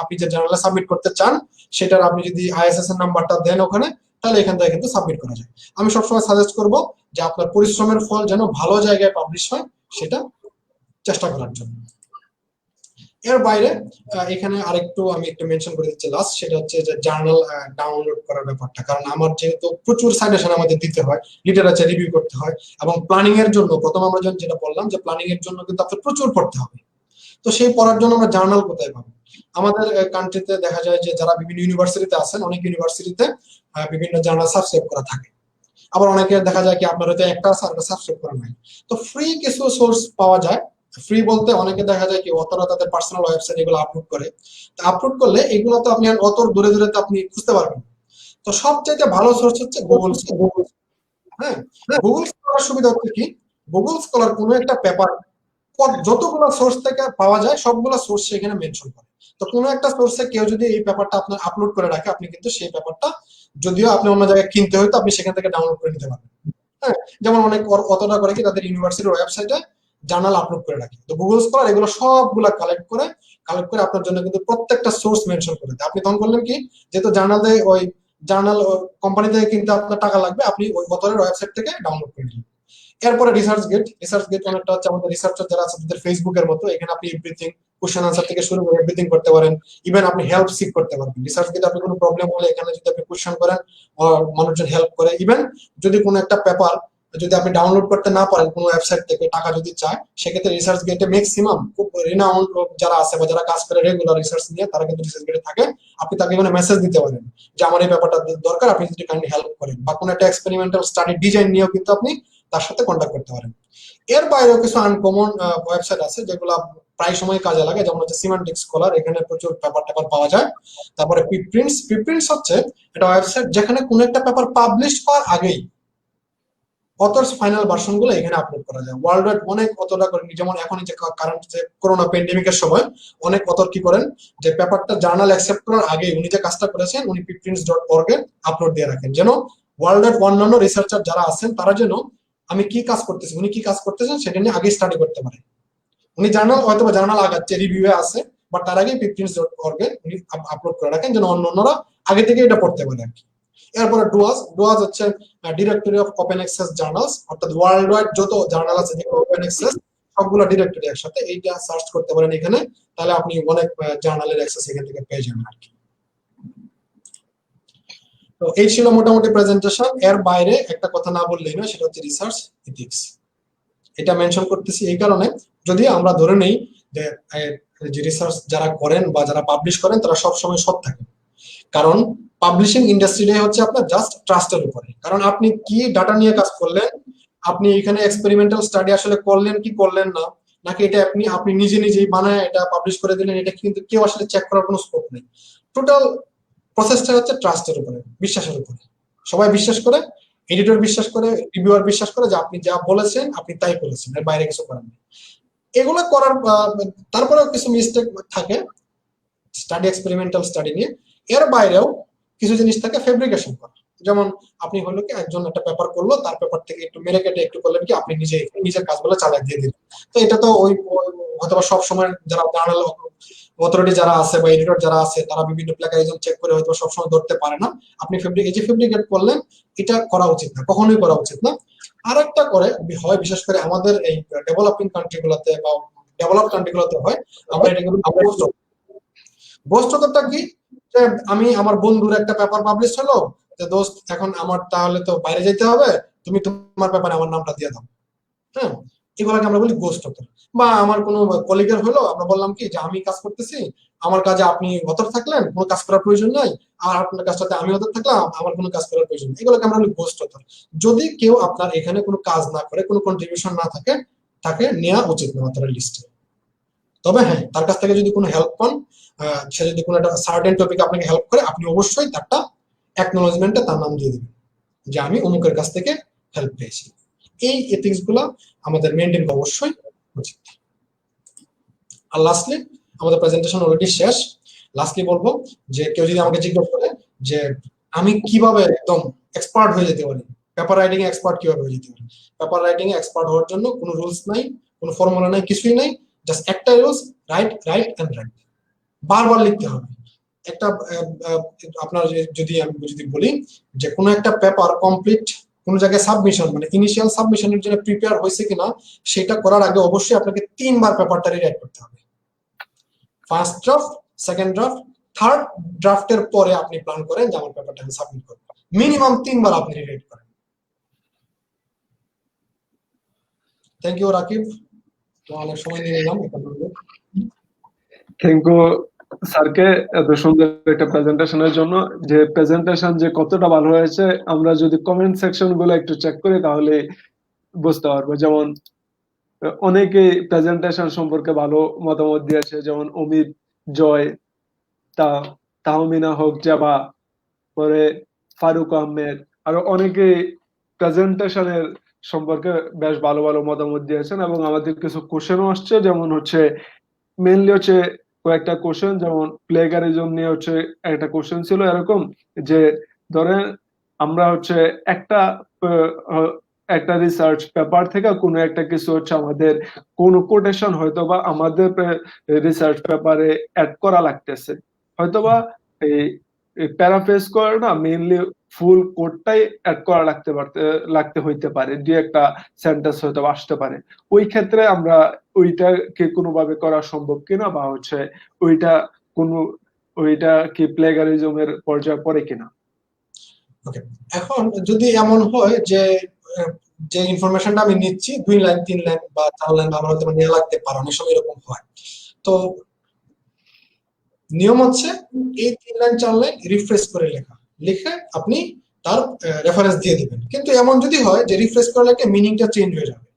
আপনি যে জার্নালে সাবমিট করতে চান সেটার আপনি যদি আইএসএস এর নাম্বারটা দেন ওখানে, তাহলে এখান থেকে কিন্তু সাবমিট করা যায়। আমি সবসময় সাজেস্ট করব যে আপনার পরিশ্রমের ফল যেন ভালো জায়গায় পাবলিশ হয় সেটা চেষ্টা করার জন্য। এর বাইরে এখানে আরেকটু আমি একটু মেনশন করে দিচ্ছি লাস্ট, সেটা হচ্ছে যে জার্নাল ডাউনলোড করার ব্যাপারটা। কারণ আমার যেহেতু প্রচুর সাজেশন আমাদের দিতে হয়, লিটারেচার রিভিউ করতে হয়, এবং প্ল্যানিং এর জন্য প্রথম আমরা যেটা বললাম যে প্ল্যানিং এর জন্য কিন্তু আপনার প্রচুর পড়তে হবে। তো সেই পড়ার জন্য আমরা জার্নাল কোথায় পাবো? আমাদের কান্ট্রিতে দেখা যায় যে যারা বিভিন্ন ইউনিভার্সিটিতে আছেন, অনেক ইউনিভার্সিটিতে বিভিন্ন জার্নাল সাবস্ক্রাইব করা থাকে। আবার অনেকে দেখা যায় কি আপনার হয়তো একটা সাবস্ক্রাইব করা নাই। তো ফ্রি কিছু সোর্স পাওয়া যায়। ফ্রি বলতে অনেকে দেখা যায় কি অতরা তাদের পার্সোনাল ওয়েবসাইট এগুলো আপলোড করে, তো আপলোড করলে এগুলো তো আপনি অত দূরে দূরে তো আপনি খুঁজতে পারবেন। তো সবচেয়ে ভালো সোর্স হচ্ছে গুগল। হ্যাঁ, গুগল স্কলার সুবিধা হচ্ছে কি, গুগল স্কলার কোনো একটা পেপার যতগুলো সোর্স থেকে পাওয়া যায় সবগুলো সোর্স সেখানে মেনশন করে। তো কোনো একটা সোর্সে কেউ যদি এই পেপারটা আপনার আপলোড করে রাখে, আপনি কিন্তু সেই পেপারটা যদিও আপনি অন্য জায়গায় কিনতে হয়তো আপনি সেখান থেকে ডাউনলোড করে নিতে পারবেন। হ্যাঁ, যেমন অনেক অতটা করে কি তাদের ইউনিভার্সিটির ওয়েবসাইটে জার্নাল আপলোড করে রাখে। তো গুগল স্কলার এগুলো সবগুলা কালেক্ট করে আপনার জন্য কিন্তু প্রত্যেকটা সোর্স মেনশন করে দেয়। আপনি তখন করলেন কি, যেহেতু জার্নালে ওই জার্নাল কোম্পানি থেকে কিন্তু আপনার টাকা লাগবে, আপনি ওই অথরের ওয়েবসাইট থেকে ডাউনলোড করে নিলেন। এরপরে রিসার্চ গেট অনেকটা হচ্ছে আমাদের রিসার্চার যারা আছে তাদের ফেসবুকের মতো, এখানে আপনি এভরিথিং কোশ্চেন আনসার থেকে শুরু করে এভরিথিং করতে পারেন, ইভেন আপনি হেল্প সিক করতে পারবেন। রিসার্চ গেটে আপনি কোনো প্রবলেম হলে এখানে যদি আপনি কোশ্চেন করেন, মানুষজন হেল্প করে। ইভেন যদি কোনো একটা পেপার যদি আপনি ডাউনলোড করতে না পারেন কোনো ওয়েবসাইট থেকে, টাকা যদি চায়, সেক্ষেত্রে রিসার্চ গেটে ম্যাক্সিমাম খুব রিনাউন্ড যারা আছে বা যারা কাজ করে রেগুলার রিসার্চ নিয়ে, তারা কিন্তু রিসার্চ গেটে থাকে। আপনি তাকে কোনো মেসেজ দিতে পারেন যে আমার এই ব্যাপারটা দরকার, আপনি যদি কাইন্ডলি হেল্প করেন, বা কোনো একটা এক্সপেরিমেন্টাল স্টাডি ডিজাইন নিয়েও কিন্তু আপনি তার সাথে কন্ট্যাক্ট করতে পারেন। এর বাইরেও কিছু আনকমন ওয়েবসাইট আছে যেগুলো প্রায় সময় কাজে লাগে, যেমন হচ্ছে সিমান্টিক স্কলার, এখানে প্রচুর পেপার পাওয়া যায়। তারপরে প্রিপ্রিন্টস হচ্ছে একটা ওয়েবসাইট যেখানে কোনো একটা পেপার পাবলিশ হওয়ার আগেই অথর্স ফাইনাল ভার্সন গুলো এখানে আপলোড করা যায়। ওয়ার্ল্ড ওয়াইড অনেক অথররা করেন, যেমন এখন যে কারেন্ট যে করোনা প্যান্ডেমিকের সময় অনেক অথর কি করেন যে পেপারটা জার্নাল অ্যাকসেপ্ট করার আগে উনি যে কাজটা করেছেন উনি preprints.org এ আপলোড দিয়ে রাখেন, যেন ওয়ার্ল্ড ওয়াইড অন্যান্য রিসার্চার যারা আছেন তারা যেন আমি কি কাজ করতেছি, উনি কি কাজ করতেছেন সেটা নিয়ে আগে স্টাডি করতে পারে। উনি জার্নাল হয়তো বা জার্নাল আগাচ্ছে, রিভিউয়ে আছে, বাট তার আগে preprints.org এ উনি আপলোড করে রাখেন যেন অন্যরা আগে থেকে এটা পড়তে পারে আর কি। এরপরে ডুয়াজ হচ্ছে directory of open access journals, অর্থাৎ ওয়ার্ল্ড ওয়াইড যত জার্নাল আছে যেগুলো ওপেন অ্যাক্সেস সবগুলো ডিরেক্টরি একসাথে, এইটা সার্চ করতে পারেন এখানে, তাহলে আপনি অনেক জার্নালের অ্যাক্সেস এখান থেকে পেয়ে যাবেন আর কি। তো এই ছিল মোটামুটি প্রেজেন্টেশন। এর বাইরে একটা কথা না বললেই না, সেটা হচ্ছে রিসার্চ এথিক্স। এটা মেনশন করতেছি এই কারণে, যদি আমরা ধরে নেই যে রিসার্চ যারা করেন বা যারা পাবলিশ করেন তারা সবসময় সৎ থাকেন, কারণ পাবলিশিং ইন্ডাস্ট্রিটাই হচ্ছে আপনার জাস্ট ট্রাস্টের উপরে। কারণ আপনি কি ডাটা নিয়ে কাজ করলেন, আপনি এখানে এক্সপেরিমেন্টাল স্টাডি আসলে করলেন কি করলেন না, নাকি এটা আপনি নিজেই বানায় এটা পাবলিশ করে দিলেন, এটা কিন্তু কেউ আসলে চেক করার কোনো স্কোপ নেই। টোটাল প্রসেসটা হচ্ছে ট্রাস্টের উপরে, বিশ্বাসের উপরে। সবাই বিশ্বাস করে, এডিটর বিশ্বাস করে, রিভিউয়ার বিশ্বাস করে যে আপনি যা বলেছেন আপনি তাই করেছেন, এর বাইরে কিছু করার নেই। এগুলো করার তারপরেও কিছু মিস্টেক থাকে স্টাডি, এক্সপেরিমেন্টাল স্টাডি নিয়ে। এর বাইরেও কিছু জিনিস থাকে ফেব্রিকেশন করা, যেমন আপনি হলো কি একজন একটা পেপার করলো, তার পেপার থেকে একটু মেরে কেটে একটু করলেন কি আপনি নিজের কাজগুলো চালিয়ে দিয়ে দিলেন। তো এটা তো ওই হয়তো সব সময় যারা জার্নাল অথরিটি যারা আছে বা এডিটর যারা আছে তারা বিভিন্ন প্লেগারিজম চেক করে হয়তো সবসময় ধরতে পারে না। আপনি এই যে ফেব্রিকেট করলেন, এটা করা উচিত না, কখনোই করা উচিত না। আর একটা করে হয়, বিশেষ করে আমাদের এই ডেভেলপিং কান্ট্রিগুলোতে বা ডেভেলপ কান্ট্রিগুলোতে হয়, আমরা এটা কিন্তু গোস্টটা কি, যে আমি আমার বন্ধুর একটা পেপার পাবলিশ হলো, যে দোস্ত এখন আমার তাহলে তো বাইরে যেতে হবে, তুমি তোমার পেপারে আমার নামটা দিয়ে দাও। হ্যাঁ, এগুলোকে আমরা বলি গোস্ট অথর। বা আমার কোনো কলিগের হলো, আমরা বললাম কি যে আমি কাজ করতেছি, আমার কাজে আপনি অথর থাকলেন, কোনো কাজ করার প্রয়োজন নাই, আর আপনার কাজটাতে আমি অথর থাকলাম, আমার কোনো কাজ করার প্রয়োজন নেই, এগুলোকে আমরা বলি গোস্ট অথর। যদি কেউ আপনার এখানে কোনো কাজ না করে, কোনো কন্ট্রিবিউশন না থাকে, তাকে নেওয়া উচিত না অথরের লিস্টে। তবে হ্যাঁ, তার কাছ থেকে যদি কোনো হেল্প পান, সে যদি কোনো একটা সার্টেন টপিক আপনাকে হেল্প করে, আপনি অবশ্যই তারটা অ্যাকনোলেজমেন্টে তার নাম দিয়ে দিবেন যে আমি অমুকের কাছ থেকে হেল্প পেয়েছি। এই এথিক্স গুলা আমাদের মেনটেন করা অবশ্যই উচিত। আর লাস্টলি, আমাদের প্রেজেন্টেশন অলরেডি শেষ। লাস্টলি বলবো যে কেউ যদি আমাকে জিজ্ঞেস করে যে আমি কিভাবে একদম এক্সপার্ট হয়ে যেতে পারি, পেপার রাইটিং এ এক্সপার্ট কিভাবে হয়ে যেতে পারি, পেপার রাইটিং এ এক্সপার্ট হওয়ার জন্য কোনো রুলস নাই, কোনো ফর্মুলা নাই, কিছুই নাই। জাস্ট একটাই rules, write write and write. বারবার লিখতে হবে। একটা আপনার যদি আমি যদি বলি যে কোনো একটা পেপার কমপ্লিট কোনো জায়গায় সাবমিশন, মানে ইনিশিয়াল সাবমিশনের জন্য প্রিপেয়ার হয়েছে কিনা, সেটা করার আগে অবশ্যই আপনাকে 3 বার পেপারটা রিরাইট করতে হবে। First draft, second draft, third ড্রাফটের পরে আপনি প্ল্যান করেন যে আমার পেপারটা আমি সাবমিট করব। মিনিমাম 3 বার আপনি রিরাইট করেন। থ্যাংক ইউ রাকিব, অনেক সময় নিয়ে নিলাম। থ্যাংক ইউ স্যারকে এত সুন্দর একটা প্রেজেন্টেশনের জন্য। যে প্রেজেন্টেশন যে কতটা ভালো হয়েছে, আমরা যদি কমেন্ট সেকশন গুলো একটু চেক করি তাহলে বুঝতে পারবো। যেমন অনেকেই প্রেজেন্টেশন সম্পর্কে ভালো মতামত দিয়েছে, যেমন অমিত, জয়, তাহমিনা হক, জাবা, পরে ফারুক আহমেদ, আরো অনেকেই প্রেজেন্টেশনের সম্পর্কে বেশ ভালো ভালো মতামত দিয়েছেন। এবং আমাদের কিছু কোশ্চেনও আসছে, যেমন হচ্ছে মেনলি হচ্ছে কয়েকটা কোশ্চেন, যেমন প্লেগারিজম নিয়ে হচ্ছে একটা কোশ্চেন ছিল এরকম যে ধরেন আমরা হচ্ছে একটা একটা রিসার্চ পেপার থেকে কোনো একটা কিছু হচ্ছে আমাদের কোনো কোটেশন হয়তোবা আমাদের রিসার্চ পেপারে অ্যাড করা লাগতেছে, হয়তোবা এই প্যারাফ্রেজ করে না, মেইনলি ফুল কোডটাই অ্যাড করা লাগতে হইতে পারে, দুই একটা সেন্টেন্স হয়তো আসতে পারে। ওই ক্ষেত্রে আমরা ওইটাকে কোনোভাবে করা সম্ভব কিনা, বা হচ্ছে ওইটা কোনো ওইটা কি প্লেগারিজমের পর্যায়ে পড়ে কিনা? ওকে, এখন যদি এমন হয় যে যে ইনফরমেশনটা আমি নিচ্ছি 2 লাইন 3 লাইন বা 4 লাইন আমার হয়তো নেওয়া লাগতে পারে, অনেক সময় এরকম হয়। তো নিয়ম হচ্ছে এই 3 লাইন 4 লাইন রিফ্রেশ করে লেখা, লিখে আপনি তার রেফারেন্স দিয়ে দিবেন। কিন্তু এমন যদি হয় যে রিফ্রেশ করে লেখে মিনিংটা চেঞ্জ হয়ে যাবে,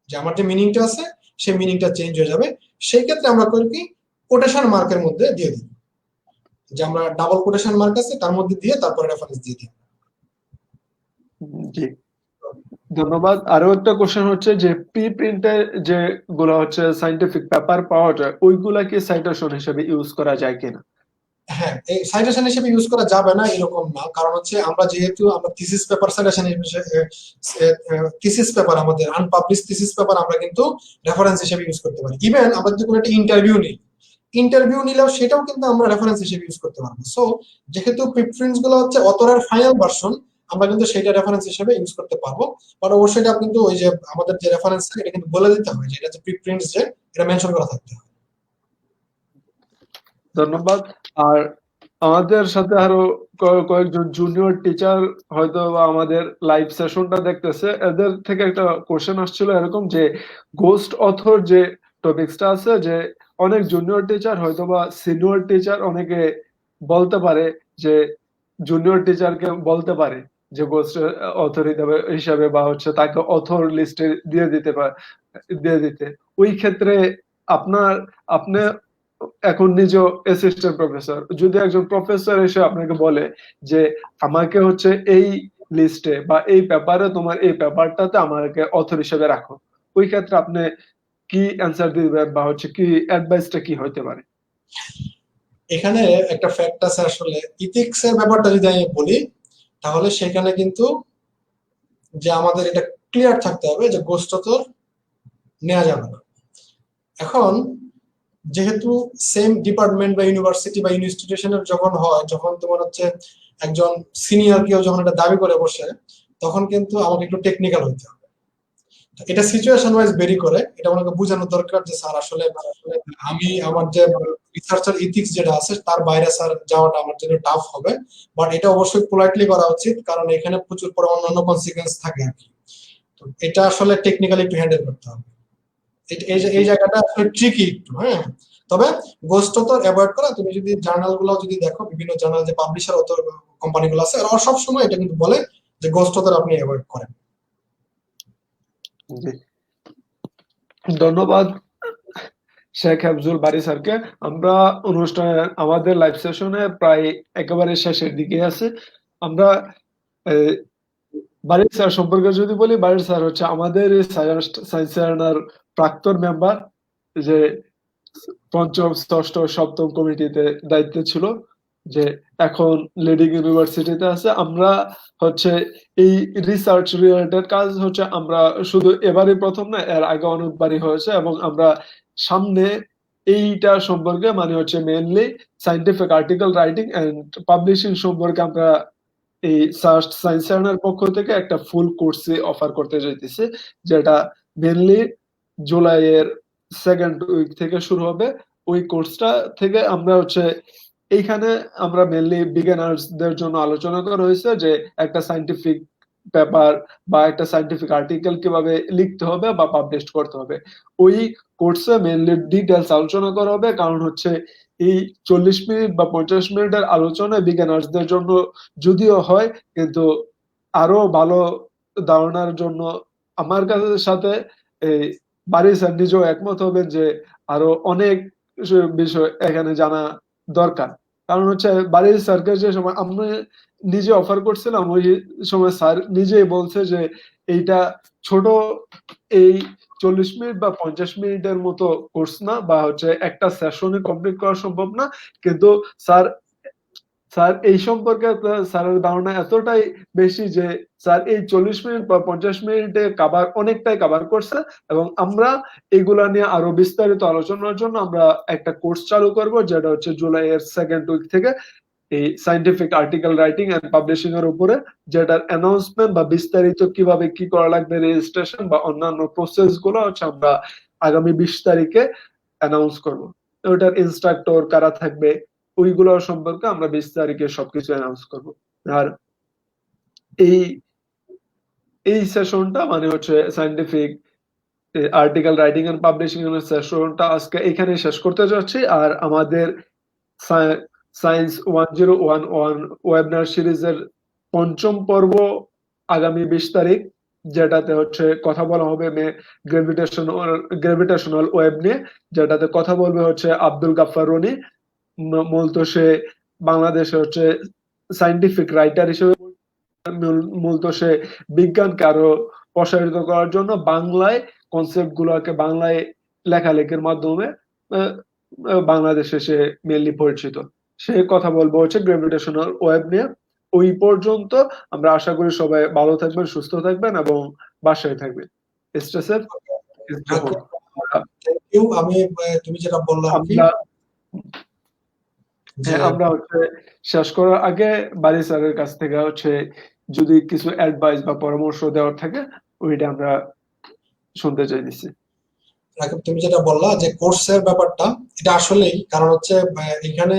যে আমার যে মিনিংটা আছে সেই মিনিংটা চেঞ্জ হয়ে যাবে, সেই ক্ষেত্রে আমরা করি কি কোটেশন মার্কের মধ্যে দিয়ে দিই, যে আমরা ডাবল কোটেশন মার্ক আছে তার মধ্যে দিয়ে তারপরে রেফারেন্স দিয়ে দিই। জি, ধন্যবাদ। আরো একটা কোশ্চেন হচ্ছে যে প্রি প্রিন্টে যে গুলো হচ্ছে সাইন্টিফিক পেপার পাওয়া যায়, ওইগুলা কি সাইটেশন হিসেবে ইউজ করা যায় কিনা? হ্যাঁ, এই সাইটেশন হিসেবে ইউজ করা যাবে না এরকম না, কারণ হচ্ছে আমরা যেহেতু আমরা thesis paper citation thesis paper আমাদের আনপাবলিশড থিসিস পেপার আমরা কিন্তু রেফারেন্স হিসেবে ইউজ করতে পারি। ইভেন আমরা যদি কোনো একটা ইন্টারভিউ নিই, ইন্টারভিউ নিলেও সেটাও কিন্তু আমরা রেফারেন্স হিসেবে ইউজ করতে পারবো। সো যেহেতু প্রিফারেন্স গুলো হচ্ছে অথরের ফাইনাল ভার্সন, আমরা কিন্তু সেটা রেফারেন্স হিসেবে ইউজ করতে পারবো। বাট অবশ্যই এটা কিন্তু ওই যে আমাদের যে রেফারেন্স এটা কিন্তু বলে দিতে হবে যে এটা যে প্রিফারেন্স, যে এটা মেনশন করা থাকতে হবে। ধন্যবাদ। আর আমাদের সাথে আরো কয়েকজন জুনিয়র টিচার হয়তো বা আমাদের লাইভ সেশনটা দেখতেছে, এদের থেকে একটা কোশ্চেন আসছিল এরকম যে গোস্ট অথর যে টপিকসটা আছে, যে অনেক জুনিয়র টিচার হয়তো বা সিনিয়র টিচার অনেকে বলতে পারে যে জুনিয়র টিচারকে বলতে পারে যে গোস্ট অথর হিসাবে, বা হচ্ছে তাকে অথর লিস্টে দিয়ে দিতে। ওই ক্ষেত্রে আপনার আপনি এখন নিজেও অ্যাসিস্ট্যান্ট প্রফেসর, যদি একজন প্রফেসর এসে আপনাকে বলে যে আমাকে হচ্ছে এই লিস্টে বা এই পেপারে তোমার এই পেপারটাতে আমাকে অথর হিসেবে রাখো, ওই ক্ষেত্রে আপনি কি অ্যান্সার দিবেন, বা হচ্ছে কি অ্যাডভাইসটা কি হতে পারে? এখানে একটা ফ্যাক্ট আছে, আসলে ইথিক্স এর ব্যাপারটা যদি আমি বলি, তাহলে সেখানে কিন্তু যে আমাদের এটা ক্লিয়ার থাকতে হবে যে গোস্ট অথর নেওয়া যাবে না। এখন যেহেতু সেম ডিপার্টমেন্ট বা ইউনিভার্সিটি বা ইনস্টিটিউশনের যখন হয়, যখন তোমার হচ্ছে একজন সিনিয়র কেউ যখন এটা দাবি করে বসে, তখন কিন্তু আমাকে একটু টেকনিক্যাল হইতে হবে। তো এটা সিচুয়েশন ওয়াইজ ভেরি করে, এটা ওনাকে বোঝানো দরকার যে স্যার আসলে আমি আমার যে রিসার্চার ইথিক্স যেটা আছে তার বাইরে স্যার যাওয়াটা আমার জন্য টাফ হবে, বাট এটা অবশ্যই পোলাইটলি করা উচিত, কারণ এখানে প্রচুর পরে অন্যান্য কনসিকুয়েন্স থাকে আর কি। তো এটা আসলে টেকনিক্যালি একটু হ্যান্ডেল করতে হবে। এই জায়গাটা আসলে ট্রিকি একটু, হ্যাঁ। তবে গোস্ট তো অ্যাভয়েড করা, তুমি যদি জার্নাল গুলো যদি দেখো, বিভিন্ন জার্নাল যে পাবলিশার অত কোম্পানিগুলো আছে, ওরা সব সময় এটা কিন্তু বলে যে গোস্ট তো আপনি অ্যাভয়েড করেন। জি, ধন্যবাদ শেখ হাফজুল বারী স্যারকে। আমরা অনুষ্ঠানে আমাদের লাইভ সেশনে প্রায় একেবারে শেষের দিকে আছে। আমরা বারী স্যার সম্পর্কে যদি বলি, বারী স্যার হচ্ছে আমাদের সায়েন্স এরানার প্রাক্তন মেম্বার, যে পঞ্চম, ষষ্ঠ, সপ্তম কমিটিতে দায়িত্বে ছিল, যে এখন লিডিং ইউনিভার্সিটিতে আছে। আমরা হচ্ছে এই রিসার্চ রিলেটেড কাজ হচ্ছে আমরা শুধু এবারই প্রথম না, এর আগে অনেকবারই হয়েছে, এবং আমরা সামনে এইটা সম্পর্কে মানে হচ্ছে mainly scientific article writing and publishing সম্পর্কে আমরা এই সায়েন্স জার্নাল পক্ষ থেকে একটা ফুল কোর্সে অফার করতে যাইতেছি, যেটা মেইনলি জুলাইয়ের সেকেন্ড উইক থেকে শুরু হবে। ওই কোর্সটা থেকে আমরা হচ্ছে এইখানে আমরা মেইনলি বিগিনার্সদের জন্য আলোচনা করা হয়েছে যে একটা সায়েন্টিফিক পেপার বা একটা সায়েন্টিফিক আর্টিকেল কিভাবে লিখতে হবে বা পাবলিশ করতে হবে। ওই কোর্সে মেইনলি ডিটেলস আলোচনা করা হবে, কারণ হচ্ছে এই 40 মিনিট বা 50 মিনিটের আলোচনা বিগিনার্সদের জন্য যদিও হয়, কিন্তু আরো ভালো ধারণার জন্য আমার কাছে সাথে এই বারী স্যার নিজেও একমত হবেন যে আরো অনেক বিষয় এখানে জানা দরকার। কারণ হচ্ছে বারী স্যারকে যে সময় আমি নিজে অফার করছিলাম, ওই সময় স্যার নিজেই বলছে যে এইটা ছোট, এই 40 মিনিট বা 50 মিনিটের মতো কোর্স না, বা হচ্ছে একটা সেশনে কমপ্লিট করা সম্ভব না। কিন্তু স্যার স্যার এই সম্পর্কে স্যারের ধারণা এতটাই বেশি যে স্যার এই 40 মিনিট বা 50 মিনিটে অনেকটাই কভার করছে, এবং আমরা এগুলা নিয়ে আরো বিস্তারিত আলোচনার জন্য আমরা একটা কোর্স চালু করব, যেটা হচ্ছে জুলাইয়ের সেকেন্ড উইক থেকে এই scientific article writing and publishing এর উপরে, যেটার অ্যানাউন্সমেন্ট বা বিস্তারিত কিভাবে কি করা লাগবে, রেজিস্ট্রেশন বা অন্যান্য প্রসেস গুলো হচ্ছে আমরা আগামী 20 তারিখে অ্যানাউন্স করব। ওটার ইনস্ট্রাক্টর কারা থাকবে ওইগুলো সম্পর্কে আমরা 20 তারিখে সবকিছু অ্যানাউন্স করব। আর এই এই সেশনটা মানে হচ্ছে scientific article writing and publishing এর সেশনটা আজকে এখানে শেষ করতে যাচ্ছি। আর আমাদের সায়েন্স 1011 ওয়েবিনার সিরিজের পঞ্চম পর্ব আগামী 20 তারিখ, যেটাতে হচ্ছে কথা বলা হবে গ্র্যাভিটেশনাল ওয়েভ নিয়ে, যেটাতে কথা বলবে হচ্ছে আব্দুল গাফফার রনি। মূলত সে বাংলাদেশে হচ্ছে সায়েন্টিফিক রাইটার হিসেবে, মূলত সে বিজ্ঞানকে আরো প্রসারিত করার জন্য বাংলায় কনসেপ্ট গুলোকে বাংলায় লেখালেখির মাধ্যমে বাংলাদেশে সে মেনলি পরিচিত। সে কথা বলবো হচ্ছে গ্র্যাভিটেশনাল ওয়েভ নিয়ে। ওই পর্যন্ত আমরা আশা করি সবাই ভালো থাকবেন, সুস্থ থাকবেন এবং বাসায় থাকবেন। Stay safe, stay home. Thank you. আমি তুমি যেটা বললা আর কি, আমরা হচ্ছে শেষ করার আগে বারী স্যারের কাছ থেকে হচ্ছে যদি কিছু অ্যাডভাইস বা পরামর্শ দেওয়ার থাকে ওইটা আমরা শুনতে চাইছি। তুমি যেটা বললা যে কোর্সের ব্যাপারটা, এটা আসলেই কারণ হচ্ছে এখানে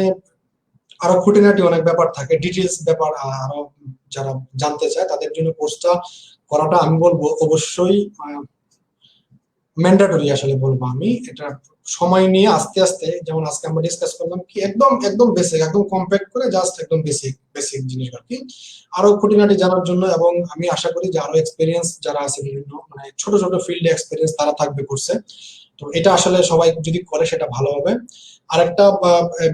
আরো খুঁটিনাটি অনেক ব্যাপার থাকে, ডিটেলস ব্যাপার আরো যারা জানতে চায় তাদের জন্য কোর্সটা করাটা আমি বলবো অবশ্যই ম্যান্ডেটরি। আসলে বলবো আমি এটা সময় নিয়ে আস্তে আস্তে, যেমন আজকে আমরা ডিসকাস করলাম কি একদম একদম বেসিক, একদম কম্প্যাক্ট করে জাস্ট একদম বেসিক বেসিক জিনিস আর কি, আরো খুঁটিনাটি জানার জন্য। এবং আমি আশা করি যে আরো এক্সপিরিয়েন্স যারা আছে বিভিন্ন মানে ছোট ছোট ফিল্ডে এক্সপিরিয়েন্স তারা থাকবে কোর্সে। তো এটা আসলে সবাই যদি করে সেটা ভালো হবে। আরেকটা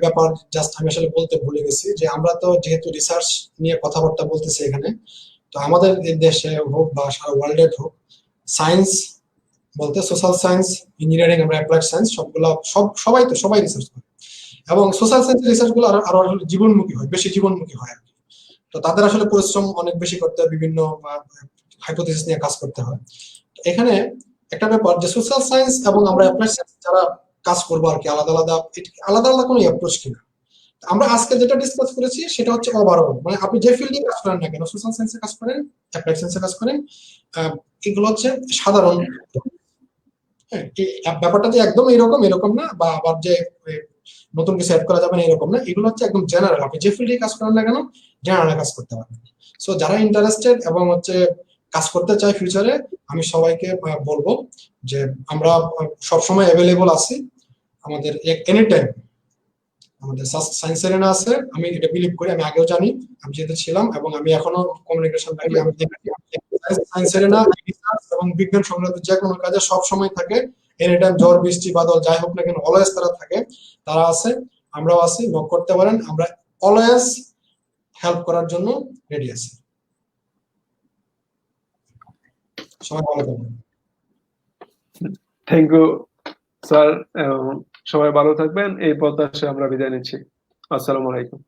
ব্যাপার জাস্ট আমি আসলে বলতে ভুলে গেছি, যে আমরা তো যেহেতু রিসার্চ নিয়ে কথাবার্তা বলতেছি এখানে, তো আমাদের দেশে হোক বা সারা ওয়ার্ল্ডে হোক, সায়েন্স বলতে সোশ্যাল সায়েন্স, ইঞ্জিনিয়ারিং এবং অ্যাপ্লাইড সায়েন্স সবগুলো সবাই রিসার্চ করে, এবং সোশ্যাল সায়েন্সের রিসার্চ গুলো আরো জীবনমুখী হয়, বেশি জীবনমুখী হয় আর কি। তো তাদের আসলে পরিশ্রম অনেক বেশি করতে হয়, বিভিন্ন হাইপোথিসিস নিয়ে কাজ করতে হয়। এখানে একটা ব্যাপার যে সোশ্যাল সায়েন্স এবং আমরা অ্যাপ্লাইড সায়েন্স যারা কাজ করবো আর কি, আলাদা আলাদা আলাদা আলাদা কোনো অ্যাপ্রোচ কিনা। আমরা আজকে যেটা ডিসকাস করেছি সেটা হচ্ছে ওভারঅল, মানে আপনি যে ফিল্ডে কাজ করেন না কেন, সোশ্যাল সায়েন্সে কাজ করেন, অ্যাপ্লাইড সায়েন্সে কাজ করেন, এগুলো হচ্ছে সাধারণ। হ্যাঁ, ব্যাপারটা যে একদম এরকম এরকম না, বা আবার যে নতুন কিছু অ্যাড করা যাবে না এরকম না, এগুলো হচ্ছে একদম জেনারেল, আপনি যে ফিল্ডে কাজ করেন না কেন জেনারেল কাজ করতে পারবেন। সো যারা ইন্টারেস্টেড এবং হচ্ছে কাজ করতে চায় ফিউচারে, আমি সবাইকে বলবো যে আমরা সবসময় অ্যাভেলেবল আছি, আমাদের এনি টাইম আমাদের সায়েন্স এরিনা আছে। আমি এটা বিলিভ করি, আমি আগেও জানি, আমি যেহেতু ছিলাম এবং আমি এখনো কমিউনিকেশন রাখি, আমি সায়েন্স এরিনা এবং বিজ্ঞান সংক্রান্ত যে কোনো কাজে সব সময় থাকে, এনি টাইম ঝড় বৃষ্টি বাদল যাই হোক না কেন অলওয়েজ তারা থাকে, তারা আছে, আমরাও আছি, নক করতে পারেন, আমরা অলওয়েজ হেল্প করার জন্য রেডি আছি। সবাই ভালো থাকবেন। থ্যাংক ইউ স্যার, সবাই ভালো থাকবেন, এই প্রত্যাশায় আমরা বিদায় নিচ্ছি। আসসালামু আলাইকুম।